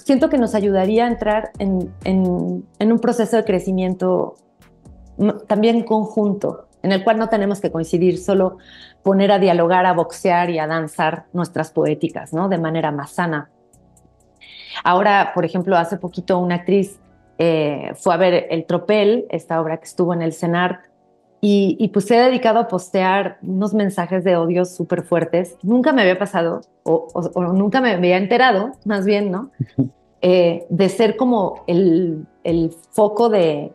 siento que nos ayudaría a entrar en un proceso de crecimiento también conjunto, en el cual no tenemos que coincidir, solo poner a dialogar, a boxear y a danzar nuestras poéticas, ¿no? De manera más sana. Ahora, por ejemplo, hace poquito una actriz fue a ver El Tropel, esta obra que estuvo en el CENART, y pues se ha dedicado a postear unos mensajes de odio súper fuertes. Nunca me había pasado, o nunca me había enterado, más bien, ¿no? De ser como el foco de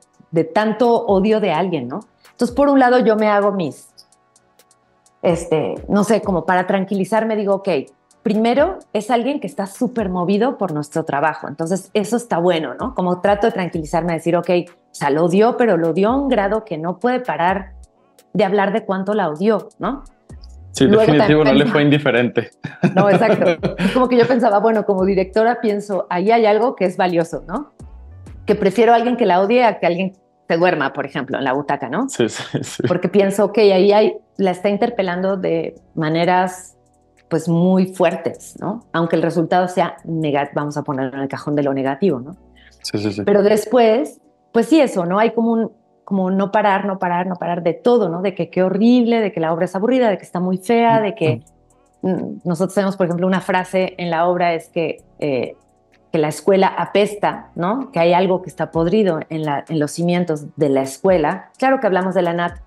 tanto odio de alguien, ¿no? Entonces, por un lado, yo me hago no sé, como para tranquilizarme, digo, ok, primero es alguien que está súper movido por nuestro trabajo, entonces eso está bueno, ¿no? Como trato de tranquilizarme, decir, ok, o sea, lo odió, pero lo odió a un grado que no puede parar de hablar de cuánto la odió, ¿no? Sí, Luego definitivo, no pensaba, le fue indiferente. no, exacto. Es como que yo pensaba, bueno, como directora pienso, ahí hay algo que es valioso, ¿no? Que prefiero a alguien que la odie a que alguien se duerma, por ejemplo, en la butaca, ¿no? Sí, sí, sí. Porque pienso, ok, ahí la está interpelando de maneras pues muy fuertes, ¿no? Aunque el resultado sea negativo, vamos a ponerlo en el cajón de lo negativo, ¿no? Sí, sí, sí. Pero después, pues sí, eso, ¿no? Hay como no parar, no parar, no parar de todo, ¿no? De que qué horrible, de que la obra es aburrida, de que está muy fea, de que nosotros tenemos, por ejemplo, una frase en la obra es que la escuela apesta, ¿no? Que hay algo que está podrido en los cimientos de la escuela. Claro que hablamos de la NAT,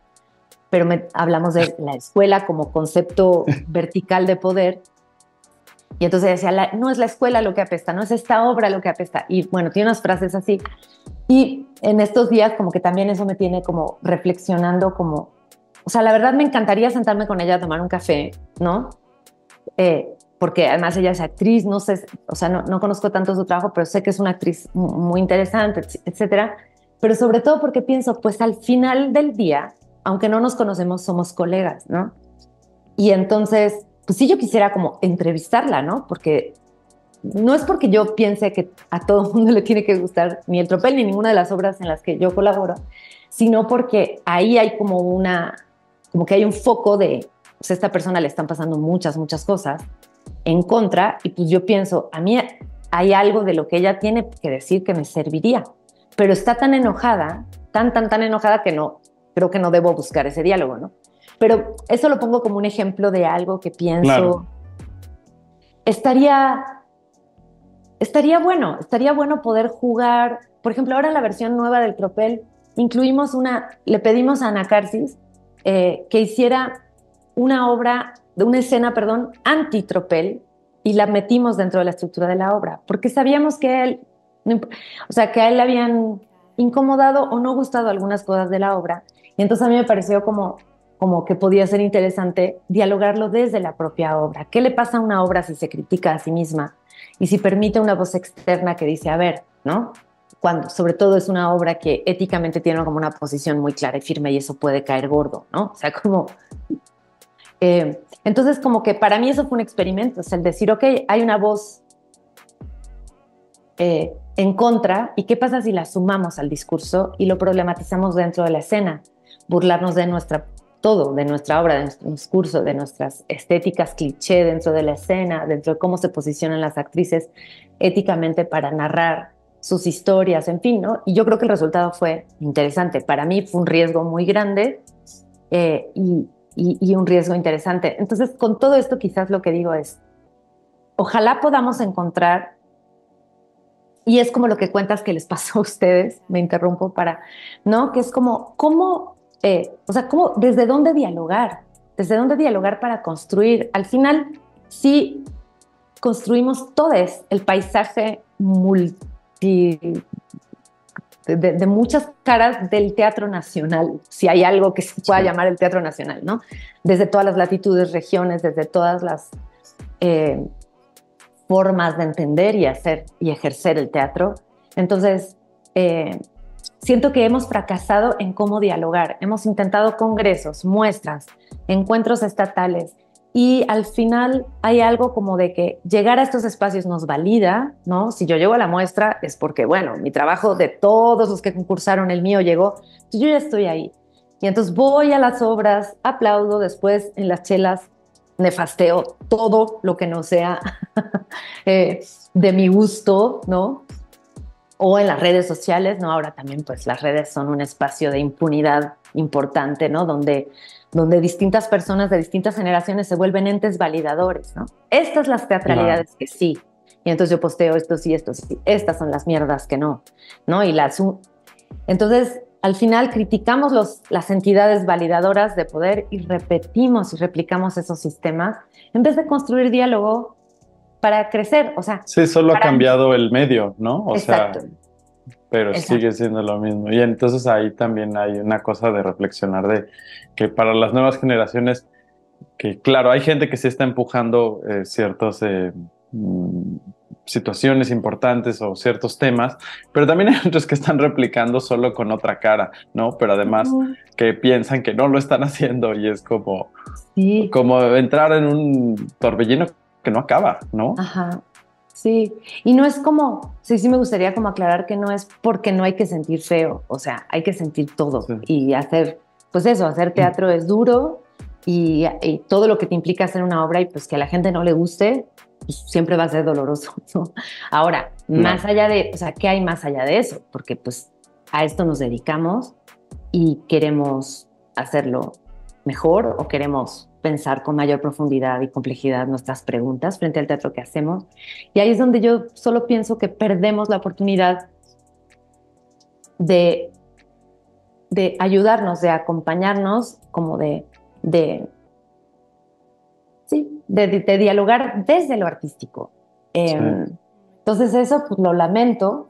pero hablamos de la escuela como concepto vertical de poder. Y entonces decía, no es la escuela lo que apesta, no es esta obra lo que apesta. Y bueno, tiene unas frases así. Y en estos días como que también eso me tiene como reflexionando como, o sea, la verdad me encantaría sentarme con ella a tomar un café, ¿no? Porque además ella es actriz, no sé, o sea, no conozco tanto su trabajo, pero sé que es una actriz muy interesante, etcétera. Pero sobre todo porque pienso, pues al final del día, aunque no nos conocemos, somos colegas, ¿no? Y entonces, pues sí, yo quisiera como entrevistarla, ¿no? Porque no es porque yo piense que a todo el mundo le tiene que gustar ni El Tropel ni ninguna de las obras en las que yo colaboro, sino porque ahí hay como que hay un foco de, pues a esta persona le están pasando muchas cosas en contra, y pues yo pienso, a mí hay algo de lo que ella tiene que decir que me serviría, pero está tan enojada, tan enojada que no, creo que no debo buscar ese diálogo, ¿no? Pero eso lo pongo como un ejemplo de algo que pienso. Claro. Estaría bueno poder jugar. Por ejemplo, ahora en la versión nueva del Tropel le pedimos a Ana Carsis que hiciera una escena, anti-Tropel, y la metimos dentro de la estructura de la obra, porque sabíamos que a él le habían incomodado o no gustado algunas cosas de la obra, y entonces a mí me pareció como que podía ser interesante dialogarlo desde la propia obra. ¿Qué le pasa a una obra si se critica a sí misma? Y si permite una voz externa que dice, a ver, ¿no? Cuando sobre todo es una obra que éticamente tiene como una posición muy clara y firme, y eso puede caer gordo, ¿no? O sea, como Entonces, como que para mí eso fue un experimento, o sea, el decir, ok, hay una voz en contra, ¿y qué pasa si la sumamos al discurso y lo problematizamos dentro de la escena? Burlarnos de todo, de nuestra obra, de nuestro discurso, de nuestras estéticas cliché dentro de la escena, dentro de cómo se posicionan las actrices éticamente para narrar sus historias, en fin, ¿no? Y yo creo que el resultado fue interesante. Para mí fue un riesgo muy grande y un riesgo interesante. Entonces, con todo esto quizás lo que digo es, ojalá podamos encontrar, y es como lo que cuentas que les pasó a ustedes, me interrumpo ¿no? Que es como, ¿cómo, o sea, cómo, desde dónde dialogar? ¿Desde dónde dialogar para construir? Al final, sí construimos todos el paisaje de muchas caras del Teatro Nacional, si hay algo que se pueda llamar el Teatro Nacional, ¿no? Desde todas las latitudes, regiones, desde todas las formas de entender y hacer y ejercer el teatro. Entonces, siento que hemos fracasado en cómo dialogar. Hemos intentado congresos, muestras, encuentros estatales, y al final hay algo como de que llegar a estos espacios nos valida, ¿no? Si yo llego a la muestra es porque, bueno, mi trabajo de todos los que concursaron, el mío llegó, yo ya estoy ahí. Y entonces voy a las obras, aplaudo, después en las chelas nefasteo todo lo que no sea de mi gusto, ¿no? O en las redes sociales, ¿no? Ahora también pues las redes son un espacio de impunidad importante, ¿no? Donde distintas personas de distintas generaciones se vuelven entes validadores, ¿no? Estas las teatralidades que sí. Y entonces yo posteo esto sí, estas son las mierdas que no, ¿no? Entonces, al final criticamos las entidades validadoras de poder y repetimos y replicamos esos sistemas en vez de construir diálogo para crecer, o sea... Sí, solo ha cambiado el medio, ¿no? O exacto. sea, pero Exacto. sigue siendo lo mismo. Y entonces ahí también hay una cosa de reflexionar de que para las nuevas generaciones, que claro, hay gente que se está empujando ciertos situaciones importantes o ciertos temas, pero también hay otros que están replicando solo con otra cara, ¿no? Pero además que piensan que no lo están haciendo y es como, como entrar en un torbellino que no acaba, ¿no? Ajá. Sí, y no es como, sí me gustaría como aclarar que no es porque no hay que sentir feo, o sea, hay que sentir todo y hacer, pues eso, hacer teatro es duro y todo lo que te implica hacer una obra y pues que a la gente no le guste, pues siempre va a ser doloroso, ¿no? Ahora, más allá de, o sea, ¿qué hay más allá de eso? Porque pues a esto nos dedicamos y queremos hacerlo mejor o queremos pensar con mayor profundidad y complejidad nuestras preguntas frente al teatro que hacemos. Y ahí es donde yo solo pienso que perdemos la oportunidad de ayudarnos, de acompañarnos, como de dialogar desde lo artístico. Entonces eso pues lo lamento.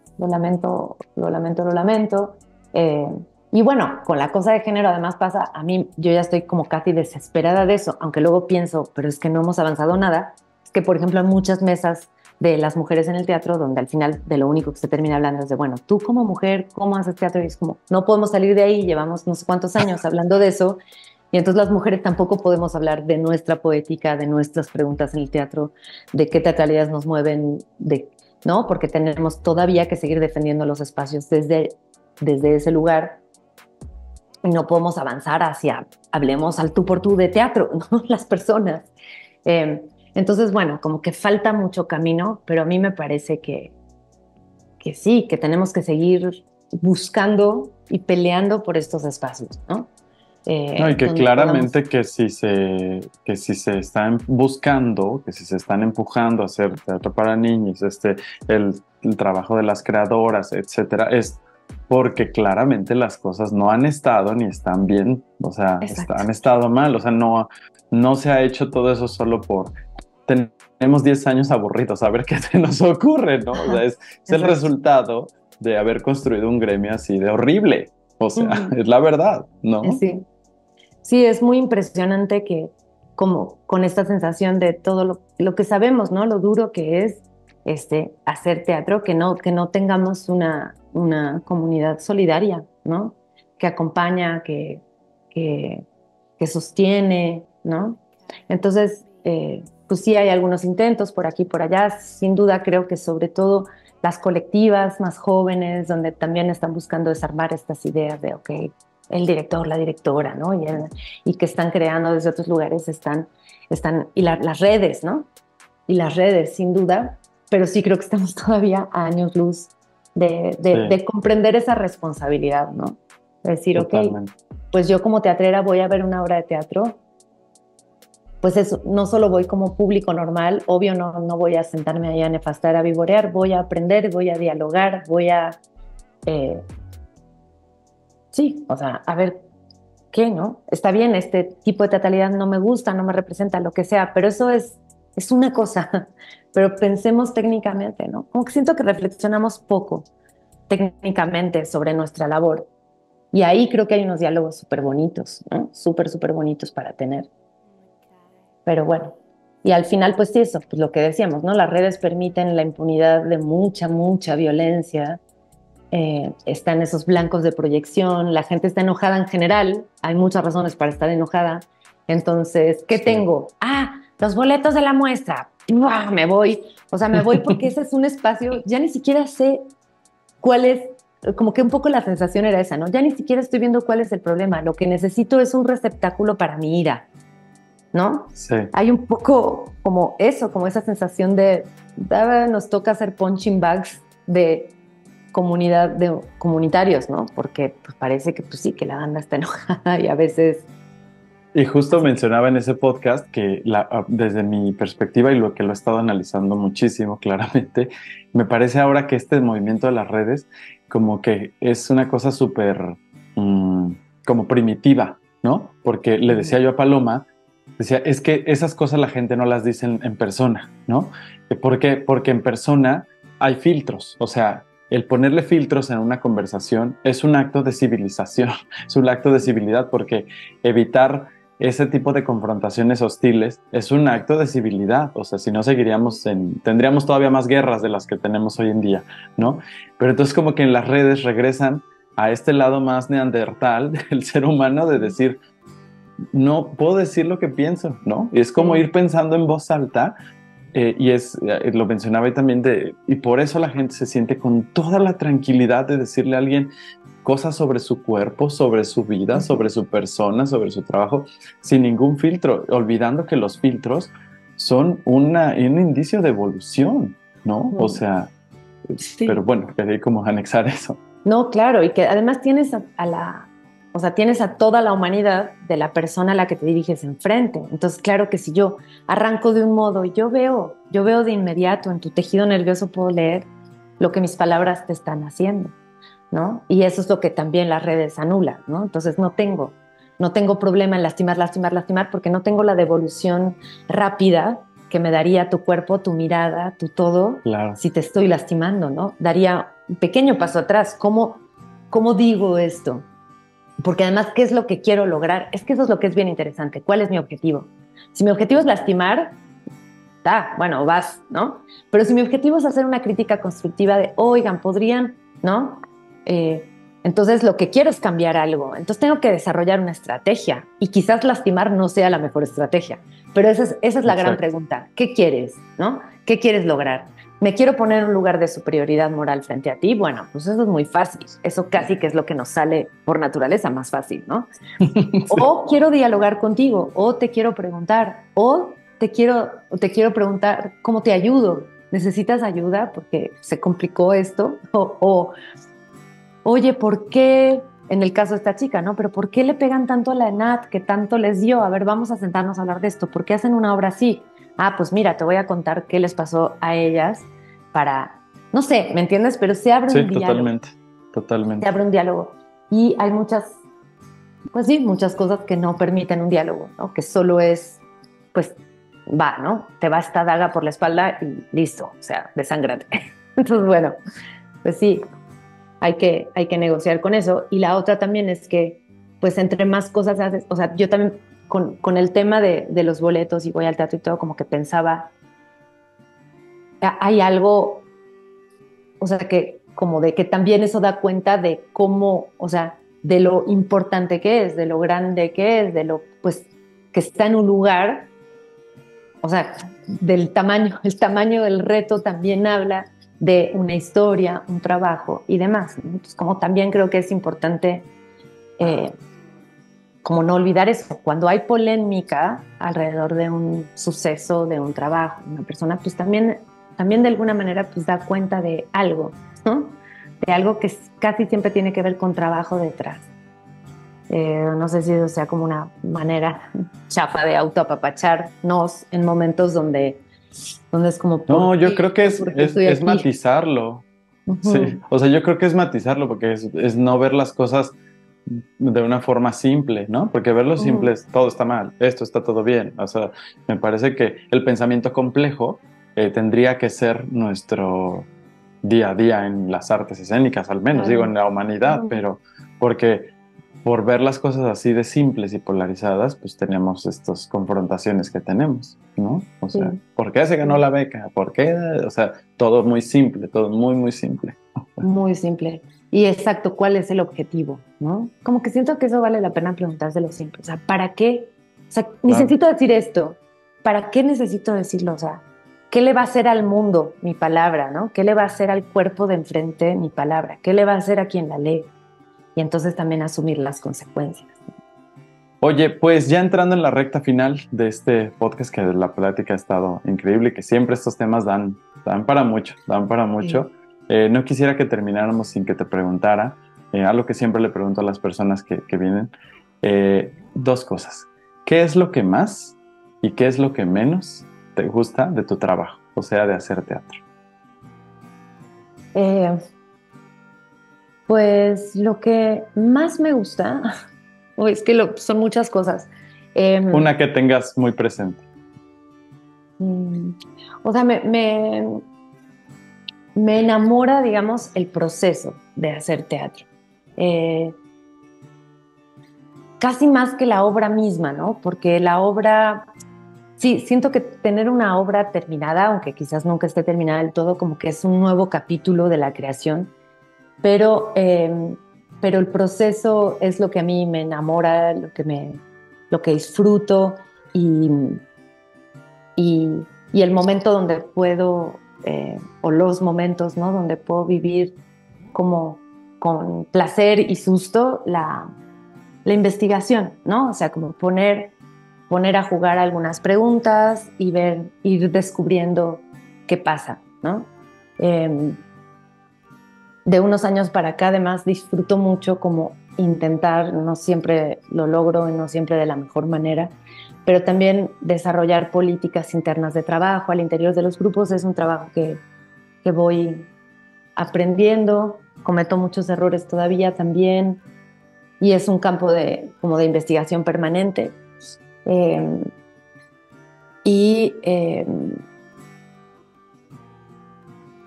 Y bueno, con la cosa de género además pasa, a mí yo ya estoy como casi desesperada de eso, aunque luego pienso, pero es que no hemos avanzado nada, es que por ejemplo hay muchas mesas de las mujeres en el teatro donde al final de lo único que se termina hablando es de, bueno, tú como mujer, ¿cómo haces teatro? Y es como, no podemos salir de ahí, llevamos no sé cuántos años hablando de eso, y entonces las mujeres tampoco podemos hablar de nuestra poética, de nuestras preguntas en el teatro, de qué teatralidades nos mueven, ¿no? Porque tenemos todavía que seguir defendiendo los espacios desde ese lugar. Y no podemos avanzar hacia, hablemos al tú por tú de teatro, ¿no? Las personas. Entonces, bueno, como que falta mucho camino, pero a mí me parece que sí, que tenemos que seguir buscando y peleando por estos espacios, ¿no? No, y que claramente que si se están buscando, que si se están empujando a hacer teatro para niños, el trabajo de las creadoras, etcétera, es porque claramente las cosas no han estado ni están bien, o sea, han estado mal, o sea, no se ha hecho todo eso solo por tenemos 10 años aburridos, a ver qué se nos ocurre, ¿no? O sea, es el resultado de haber construido un gremio así de horrible, o sea, es la verdad, ¿no? Sí, es muy impresionante que como con esta sensación de todo lo que sabemos, ¿no? Lo duro que es hacer teatro, que no tengamos una comunidad solidaria, ¿no? Que acompaña, que sostiene, ¿no? Entonces, pues sí hay algunos intentos por aquí y por allá. Sin duda creo que sobre todo las colectivas más jóvenes, donde también están buscando desarmar estas ideas de, ok, el director, la directora, ¿no? Y que están creando desde otros lugares, y las redes, ¿no? Y las redes, sin duda, pero sí creo que estamos todavía a años luz de comprender esa responsabilidad, ¿no? De decir, Totalmente. ok, pues yo como teatrera voy a ver una obra de teatro, pues eso, no solo voy como público normal, obvio no voy a sentarme ahí a nefastar, a vivorear, voy a aprender, voy a dialogar, sí, o sea, a ver qué, ¿no? Está bien, este tipo de teatralidad no me gusta, no me representa, lo que sea, pero eso es una cosa, pero pensemos técnicamente, ¿no? Como que siento que reflexionamos poco técnicamente sobre nuestra labor. Y ahí creo que hay unos diálogos súper bonitos, ¿no? Súper bonitos para tener. Pero bueno, y al final, pues sí, eso, pues lo que decíamos, ¿no? Las redes permiten la impunidad de mucha violencia. Están esos blancos de proyección, la gente está enojada en general, hay muchas razones para estar enojada. Entonces, ¿qué tengo? Los boletos de la muestra. ¡Uah! Me voy. O sea, me voy porque ese es un espacio, ya ni siquiera sé cuál es, como que un poco la sensación era esa, ¿no? Ya ni siquiera estoy viendo cuál es el problema, lo que necesito es un receptáculo para mi ira, ¿no? Sí. Hay un poco como eso, como esa sensación de nos toca hacer punching bags de comunidad, de comunitarios, ¿no? Porque pues, parece que pues sí, que la banda está enojada y a veces... Y justo mencionaba en ese podcast que desde mi perspectiva y lo que lo he estado analizando muchísimo claramente, me parece ahora que este movimiento de las redes como que es una cosa súper como primitiva, ¿no? Porque le decía yo a Paloma, decía, es que esas cosas la gente no las dice en persona, ¿no? ¿Por qué? Porque en persona hay filtros, o sea, el ponerle filtros en una conversación es un acto de civilización, es un acto de civilidad, porque evitar ese tipo de confrontaciones hostiles es un acto de civilidad, o sea, si no tendríamos todavía más guerras de las que tenemos hoy en día, ¿no? Pero entonces como que en las redes regresan a este lado más neandertal del ser humano de decir, no puedo decir lo que pienso, ¿no? Y es como ir pensando en voz alta. Lo mencionaba ahí también y por eso la gente se siente con toda la tranquilidad de decirle a alguien cosas sobre su cuerpo, sobre su vida, sobre su persona, sobre su trabajo, sin ningún filtro, olvidando que los filtros son un indicio de evolución, ¿no? O sea, sí. Pero bueno, quería como anexar eso. No, claro, y que además tienes tienes a toda la humanidad de la persona a la que te diriges enfrente. Entonces, claro que si yo arranco de un modo y yo veo de inmediato en tu tejido nervioso, puedo leer lo que mis palabras te están haciendo, ¿no? Y eso es lo que también las redes anulan, ¿no? Entonces no tengo problema en lastimar, porque no tengo la devolución rápida que me daría tu cuerpo, tu mirada, tu todo, claro. Si te estoy lastimando, ¿no? Daría un pequeño paso atrás. ¿Cómo digo esto? Porque además, ¿qué es lo que quiero lograr? Es que eso es lo que es bien interesante. ¿Cuál es mi objetivo? Si mi objetivo es lastimar, bueno, vas, ¿no? Pero si mi objetivo es hacer una crítica constructiva de, oigan, podrían, ¿no? Entonces lo que quiero es cambiar algo. Entonces tengo que desarrollar una estrategia y quizás lastimar no sea la mejor estrategia. Pero esa es la gran pregunta. ¿Qué quieres, no? ¿Qué quieres lograr? ¿Me quiero poner en un lugar de superioridad moral frente a ti? Bueno, pues eso es muy fácil. Eso casi que es lo que nos sale por naturaleza más fácil, ¿no? Sí. O quiero dialogar contigo, o te quiero preguntar, o te quiero preguntar cómo te ayudo. ¿Necesitas ayuda porque se complicó esto? Oye, ¿por qué? En el caso de esta chica, ¿no? Pero ¿por qué le pegan tanto a la ENAD que tanto les dio? A ver, vamos a sentarnos a hablar de esto. ¿Por qué hacen una obra así? Pues mira, te voy a contar qué les pasó a ellas para, no sé, ¿me entiendes? Pero se abre un diálogo. Totalmente. Se abre un diálogo. Y hay muchas cosas que no permiten un diálogo, ¿no? Que solo es, pues, va, ¿no? Te va esta daga por la espalda y listo, o sea, desángrate. Entonces, bueno, pues sí, hay que negociar con eso. Y la otra también es que, pues, entre más cosas haces, o sea, yo también con el tema de los boletos y voy al teatro y todo, como que pensaba, hay algo, o sea, que como de que también eso da cuenta de cómo, o sea, de lo importante que es, de lo grande que es, de lo, pues, que está en un lugar o sea, del tamaño, el tamaño del reto también habla de una historia, un trabajo y demás, ¿no? Entonces, como también creo que es importante como no olvidar eso. Cuando hay polémica alrededor de un suceso, de un trabajo, de una persona, pues también de alguna manera pues da cuenta de algo, ¿no? De algo que casi siempre tiene que ver con trabajo detrás. No sé si eso sea como una manera chafa de autoapapacharnos en momentos donde es como... No, yo qué? creo que ¿Por qué estoy es aquí? matizarlo. Sí, o sea, yo creo que es matizarlo porque es no ver las cosas de una forma simple, ¿no? Porque verlo simple es todo está mal, esto está todo bien. O sea, me parece que el pensamiento complejo tendría que ser nuestro día a día en las artes escénicas, al menos, digo, en la humanidad, pero porque por ver las cosas así de simples y polarizadas, pues tenemos estas confrontaciones que tenemos, ¿no? O sea, Sí. ¿por qué se ganó la beca? ¿Por qué? O sea, todo muy simple, todo muy, muy simple. Muy simple. Y exacto, ¿cuál es el objetivo? ¿No? Como que siento que eso vale la pena preguntárselo siempre. O sea, ¿para qué? O sea, Claro. necesito decir esto. ¿Para qué necesito decirlo? O sea, ¿qué le va a hacer al mundo mi palabra? ¿No? ¿Qué le va a hacer al cuerpo de enfrente mi palabra? ¿Qué le va a hacer a quien la lee? Y entonces también asumir las consecuencias. Oye, pues ya entrando en la recta final de este podcast, que la plática ha estado increíble y que siempre estos temas dan para mucho, dan para Sí. mucho. No quisiera que termináramos sin que te preguntara, algo que siempre le pregunto a las personas que vienen, dos cosas. ¿Qué es lo que más y qué es lo que menos te gusta de tu trabajo, o sea, de hacer teatro? Eh, pues lo que más me gusta, uy, es que son muchas cosas. Eh, Una que tengas muy presente. mm, o sea, me enamora, digamos, el proceso de hacer teatro. Eh, Casi más que la obra misma, ¿no? Porque la obra, sí, siento que tener una obra terminada, aunque quizás nunca esté terminada del todo, como que es un nuevo capítulo de la creación, pero el proceso es lo que a mí me enamora, lo que disfruto y, y el momento donde puedo, o los momentos, ¿no? Donde puedo vivir como con placer y susto la investigación, ¿no? O sea, como poner a jugar algunas preguntas y ir descubriendo qué pasa, ¿no? Eh, de unos años para acá, además, disfruto mucho como intentar, no siempre lo logro y no siempre de la mejor manera, pero también desarrollar políticas internas de trabajo al interior de los grupos es un trabajo que voy aprendiendo, cometo muchos errores todavía también, y es un campo como de investigación permanente. Eh, y, eh,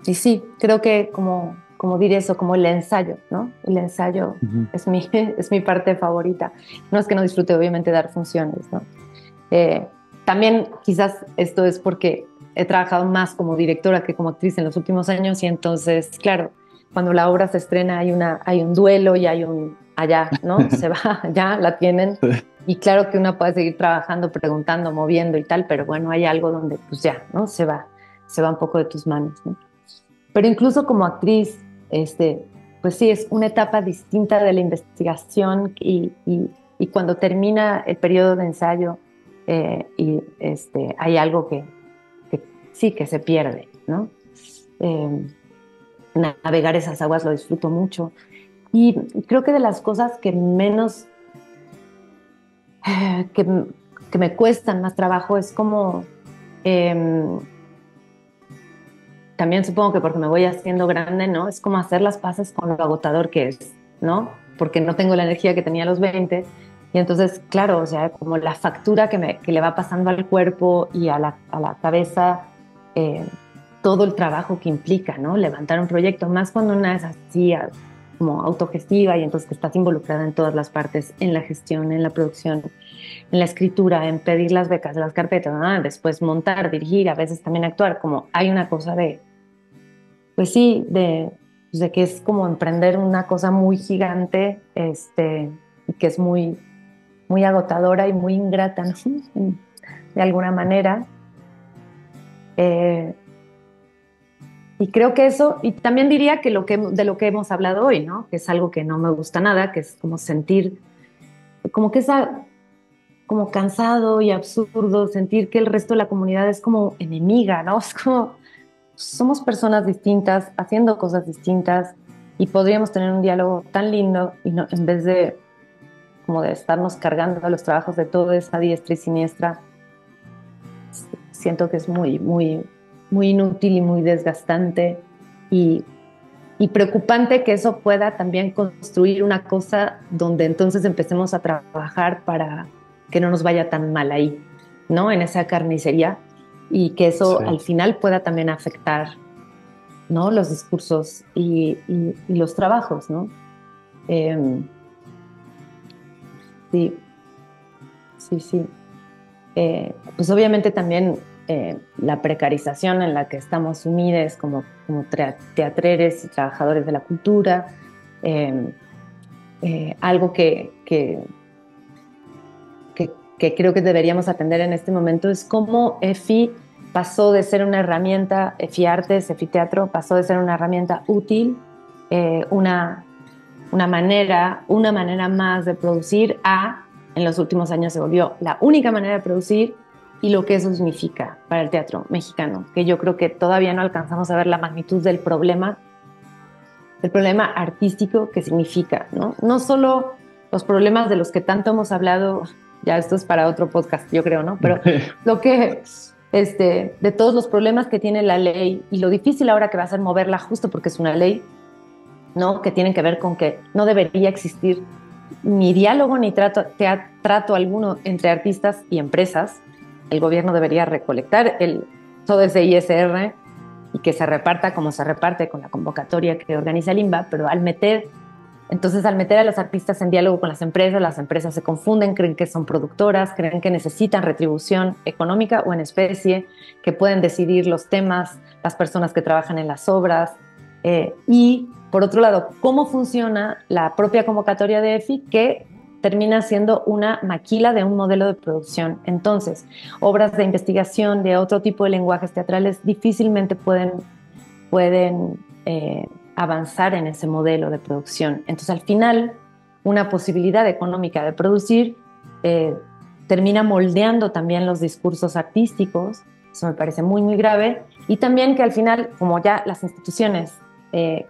y sí, creo que como diré eso, como el ensayo, ¿no? El ensayo Ujú. es mi parte favorita. No es que no disfrute, obviamente, dar funciones, ¿no? Eh, También quizás esto es porque he trabajado más como directora que como actriz en los últimos años y entonces, claro, cuando la obra se estrena hay un duelo y allá, ¿no? Se va, ya la tienen. Y claro que uno puede seguir trabajando, preguntando, moviendo y tal, pero bueno, hay algo donde pues ya, ¿no? Se va un poco de tus manos, ¿no? Pero incluso como actriz, pues sí, es una etapa distinta de la investigación y cuando termina el periodo de ensayo hay algo que sí, que se pierde, ¿no? Eh, Navegar esas aguas lo disfruto mucho. Y creo que de las cosas que menos, eh, que, que me cuestan más trabajo es como... Eh, también supongo que porque me voy haciendo grande, ¿no? Es como hacer las paces con lo agotador que es, ¿no? Porque no tengo la energía que tenía a los 20. Y entonces, claro, o sea, como la factura que le va pasando al cuerpo y a la cabeza, eh, todo el trabajo que implica, ¿no? Levantar un proyecto, más cuando una es así, como autogestiva y entonces que estás involucrada en todas las partes, en la gestión, en la producción, en la escritura, en pedir las becas, las carpetas, ¿no? Después montar, dirigir, a veces también actuar, como hay una cosa pues sí, pues de que es como emprender una cosa muy gigante, y que es muy agotadora y muy ingrata, ¿no? De alguna manera. Eh, y creo que eso, y también diría que, de lo que hemos hablado hoy, ¿no? Que es algo que no me gusta nada, que es como sentir, como que esa, como cansado y absurdo, sentir que el resto de la comunidad es como enemiga, ¿no? Es como, somos personas distintas, haciendo cosas distintas, y podríamos tener un diálogo tan lindo, y no, en vez de como de estarnos cargando los trabajos de toda esa diestra y siniestra, siento que es muy, muy, muy inútil y muy desgastante y, y preocupante que eso pueda también construir una cosa donde entonces empecemos a trabajar para que no nos vaya tan mal ahí, ¿no? En esa carnicería y que eso Sí. al final pueda también afectar, ¿no? Los discursos y los trabajos, ¿no? Sí, sí, sí. Pues obviamente también la precarización en la que estamos sumidos como teatreres y trabajadores de la cultura, eh, algo que creo que deberíamos atender en este momento es cómo EFI pasó de ser una herramienta, EFI Artes, EFI Teatro, pasó de ser una herramienta útil, una manera más de producir en los últimos años se volvió la única manera de producir y lo que eso significa para el teatro mexicano, que yo creo que todavía no alcanzamos a ver la magnitud del problema artístico que significa, ¿no? No solo los problemas de los que tanto hemos hablado, ya esto es para otro podcast, yo creo, ¿no? Pero lo que, de todos los problemas que tiene la ley y lo difícil ahora que va a ser moverla justo porque es una ley, ¿no? Que tienen que ver con que no debería existir ni diálogo ni trato alguno entre artistas y empresas. El gobierno debería recolectar todo ese ISR y que se reparta como se reparte con la convocatoria que organiza el INBA, pero al meter a los artistas en diálogo con las empresas se confunden, creen que son productoras, creen que necesitan retribución económica o en especie, que pueden decidir los temas, las personas que trabajan en las obras. Y, por otro lado, cómo funciona la propia convocatoria de EFI, que termina siendo una maquila de un modelo de producción. Entonces, obras de investigación de otro tipo de lenguajes teatrales difícilmente pueden avanzar en ese modelo de producción. Entonces, al final, una posibilidad económica de producir termina moldeando también los discursos artísticos. Eso me parece muy, muy grave. Y también que al final, como ya las instituciones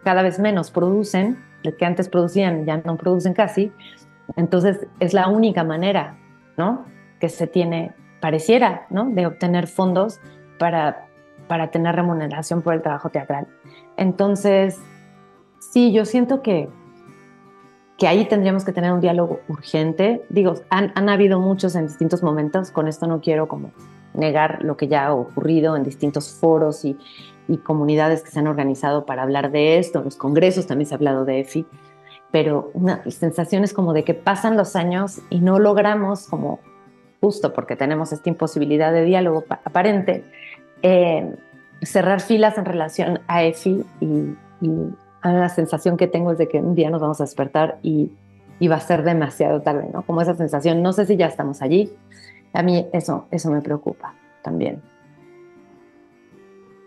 cada vez menos producen, lo que antes producían ya no producen casi, entonces es la única manera, ¿no? Que se tiene, pareciera, ¿no? De obtener fondos para tener remuneración por el trabajo teatral. Entonces, sí, yo siento que ahí tendríamos que tener un diálogo urgente. Digo, han habido muchos en distintos momentos, con esto no quiero como negar lo que ya ha ocurrido en distintos foros y comunidades que se han organizado para hablar de esto, en los congresos también se ha hablado de EFI, pero una sensación es como de que pasan los años y no logramos, como justo porque tenemos esta imposibilidad de diálogo aparente, cerrar filas en relación a EFI y la sensación que tengo es de que un día nos vamos a despertar y va a ser demasiado tarde, ¿no? Como esa sensación, no sé si ya estamos allí. A mí eso me preocupa también.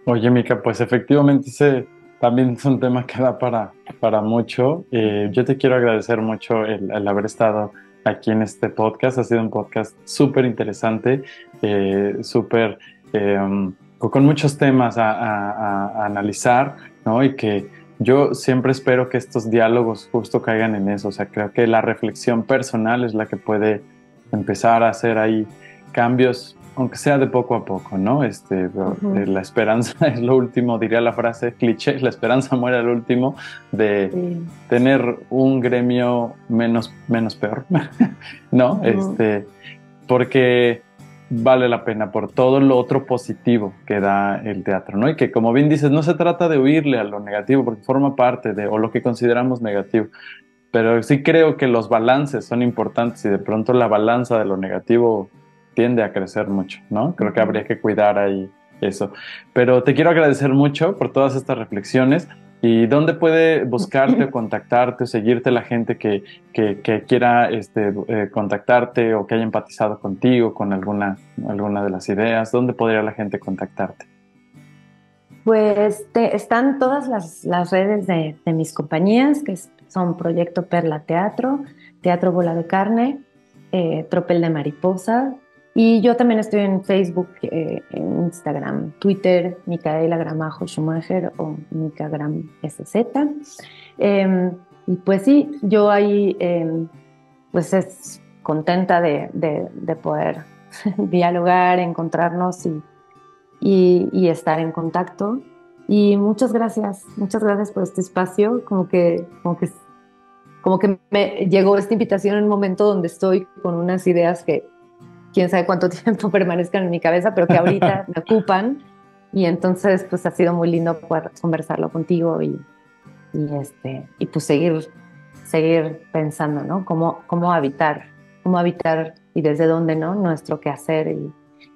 Oye, Mica, pues efectivamente ese también es un tema que da para mucho. Yo te quiero agradecer mucho el haber estado aquí en este podcast. Ha sido un podcast súper interesante, súper con muchos temas a analizar, ¿no? Y que yo siempre espero que estos diálogos justo caigan en eso. O sea, creo que la reflexión personal es la que puede empezar a hacer ahí cambios, aunque sea de poco a poco, ¿no? La esperanza es lo último, diría la frase cliché, la esperanza muere al último, de tener un gremio menos peor, ¿no? Porque vale la pena por todo lo otro positivo que da el teatro, ¿no? Y que, como bien dices, no se trata de huirle a lo negativo, porque forma parte o lo que consideramos negativo, pero sí creo que los balances son importantes y de pronto la balanza de lo negativo tiende a crecer mucho, ¿no? Creo que habría que cuidar ahí eso. Pero te quiero agradecer mucho por todas estas reflexiones. ¿Y dónde puede buscarte o contactarte o seguirte la gente que quiera contactarte o que haya empatizado contigo con alguna de las ideas? ¿Dónde podría la gente contactarte? Pues están todas las redes de mis compañías, que son Proyecto Perla Teatro, Teatro Bola de Carne, Tropel de Mariposa, y yo también estoy en Facebook, en Instagram, Twitter, Micaela Gramajo Schumacher o Micagram SZ. Y pues sí, yo ahí pues es contenta de poder dialogar, encontrarnos y estar en contacto. Y muchas gracias por este espacio, como que me llegó esta invitación en un momento donde estoy con unas ideas que quién sabe cuánto tiempo permanezcan en mi cabeza, pero que ahorita me ocupan, y entonces pues ha sido muy lindo poder conversarlo contigo y pues seguir pensando, ¿no? Cómo habitar y desde dónde, ¿no? Nuestro quehacer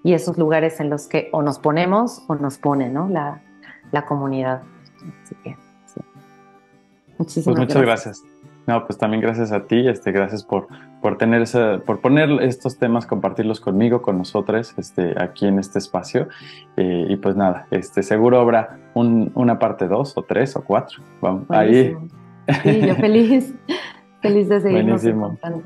y esos lugares en los que o nos ponemos o nos pone, ¿no? La comunidad. Así que, sí. Muchísimas pues muchas gracias. No, pues también gracias a ti, gracias por poner estos temas, compartirlos conmigo, con nosotros, aquí en este espacio. Y pues nada, seguro habrá una parte 2 o 3 o 4. Vamos, buenísimo. Ahí. Sí, yo feliz de seguirnos contando.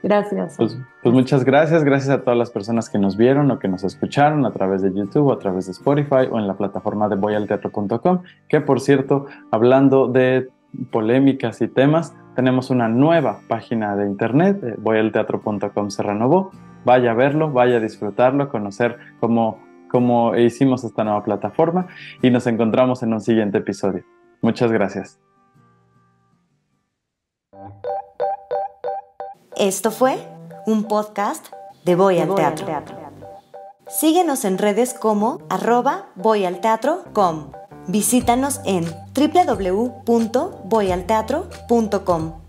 Gracias. Pues muchas gracias a todas las personas que nos vieron o que nos escucharon a través de YouTube, o a través de Spotify o en la plataforma de voyalteatro.com, que por cierto, hablando de polémicas y temas, tenemos una nueva página de internet, voyalteatro.com se renovó. Vaya a verlo, vaya a disfrutarlo, conocer cómo hicimos esta nueva plataforma, y nos encontramos en un siguiente episodio. Muchas gracias. Esto fue un podcast de Voy al Teatro. Síguenos en redes como @voyalteatro.com. Visítanos en www.voyalteatro.com.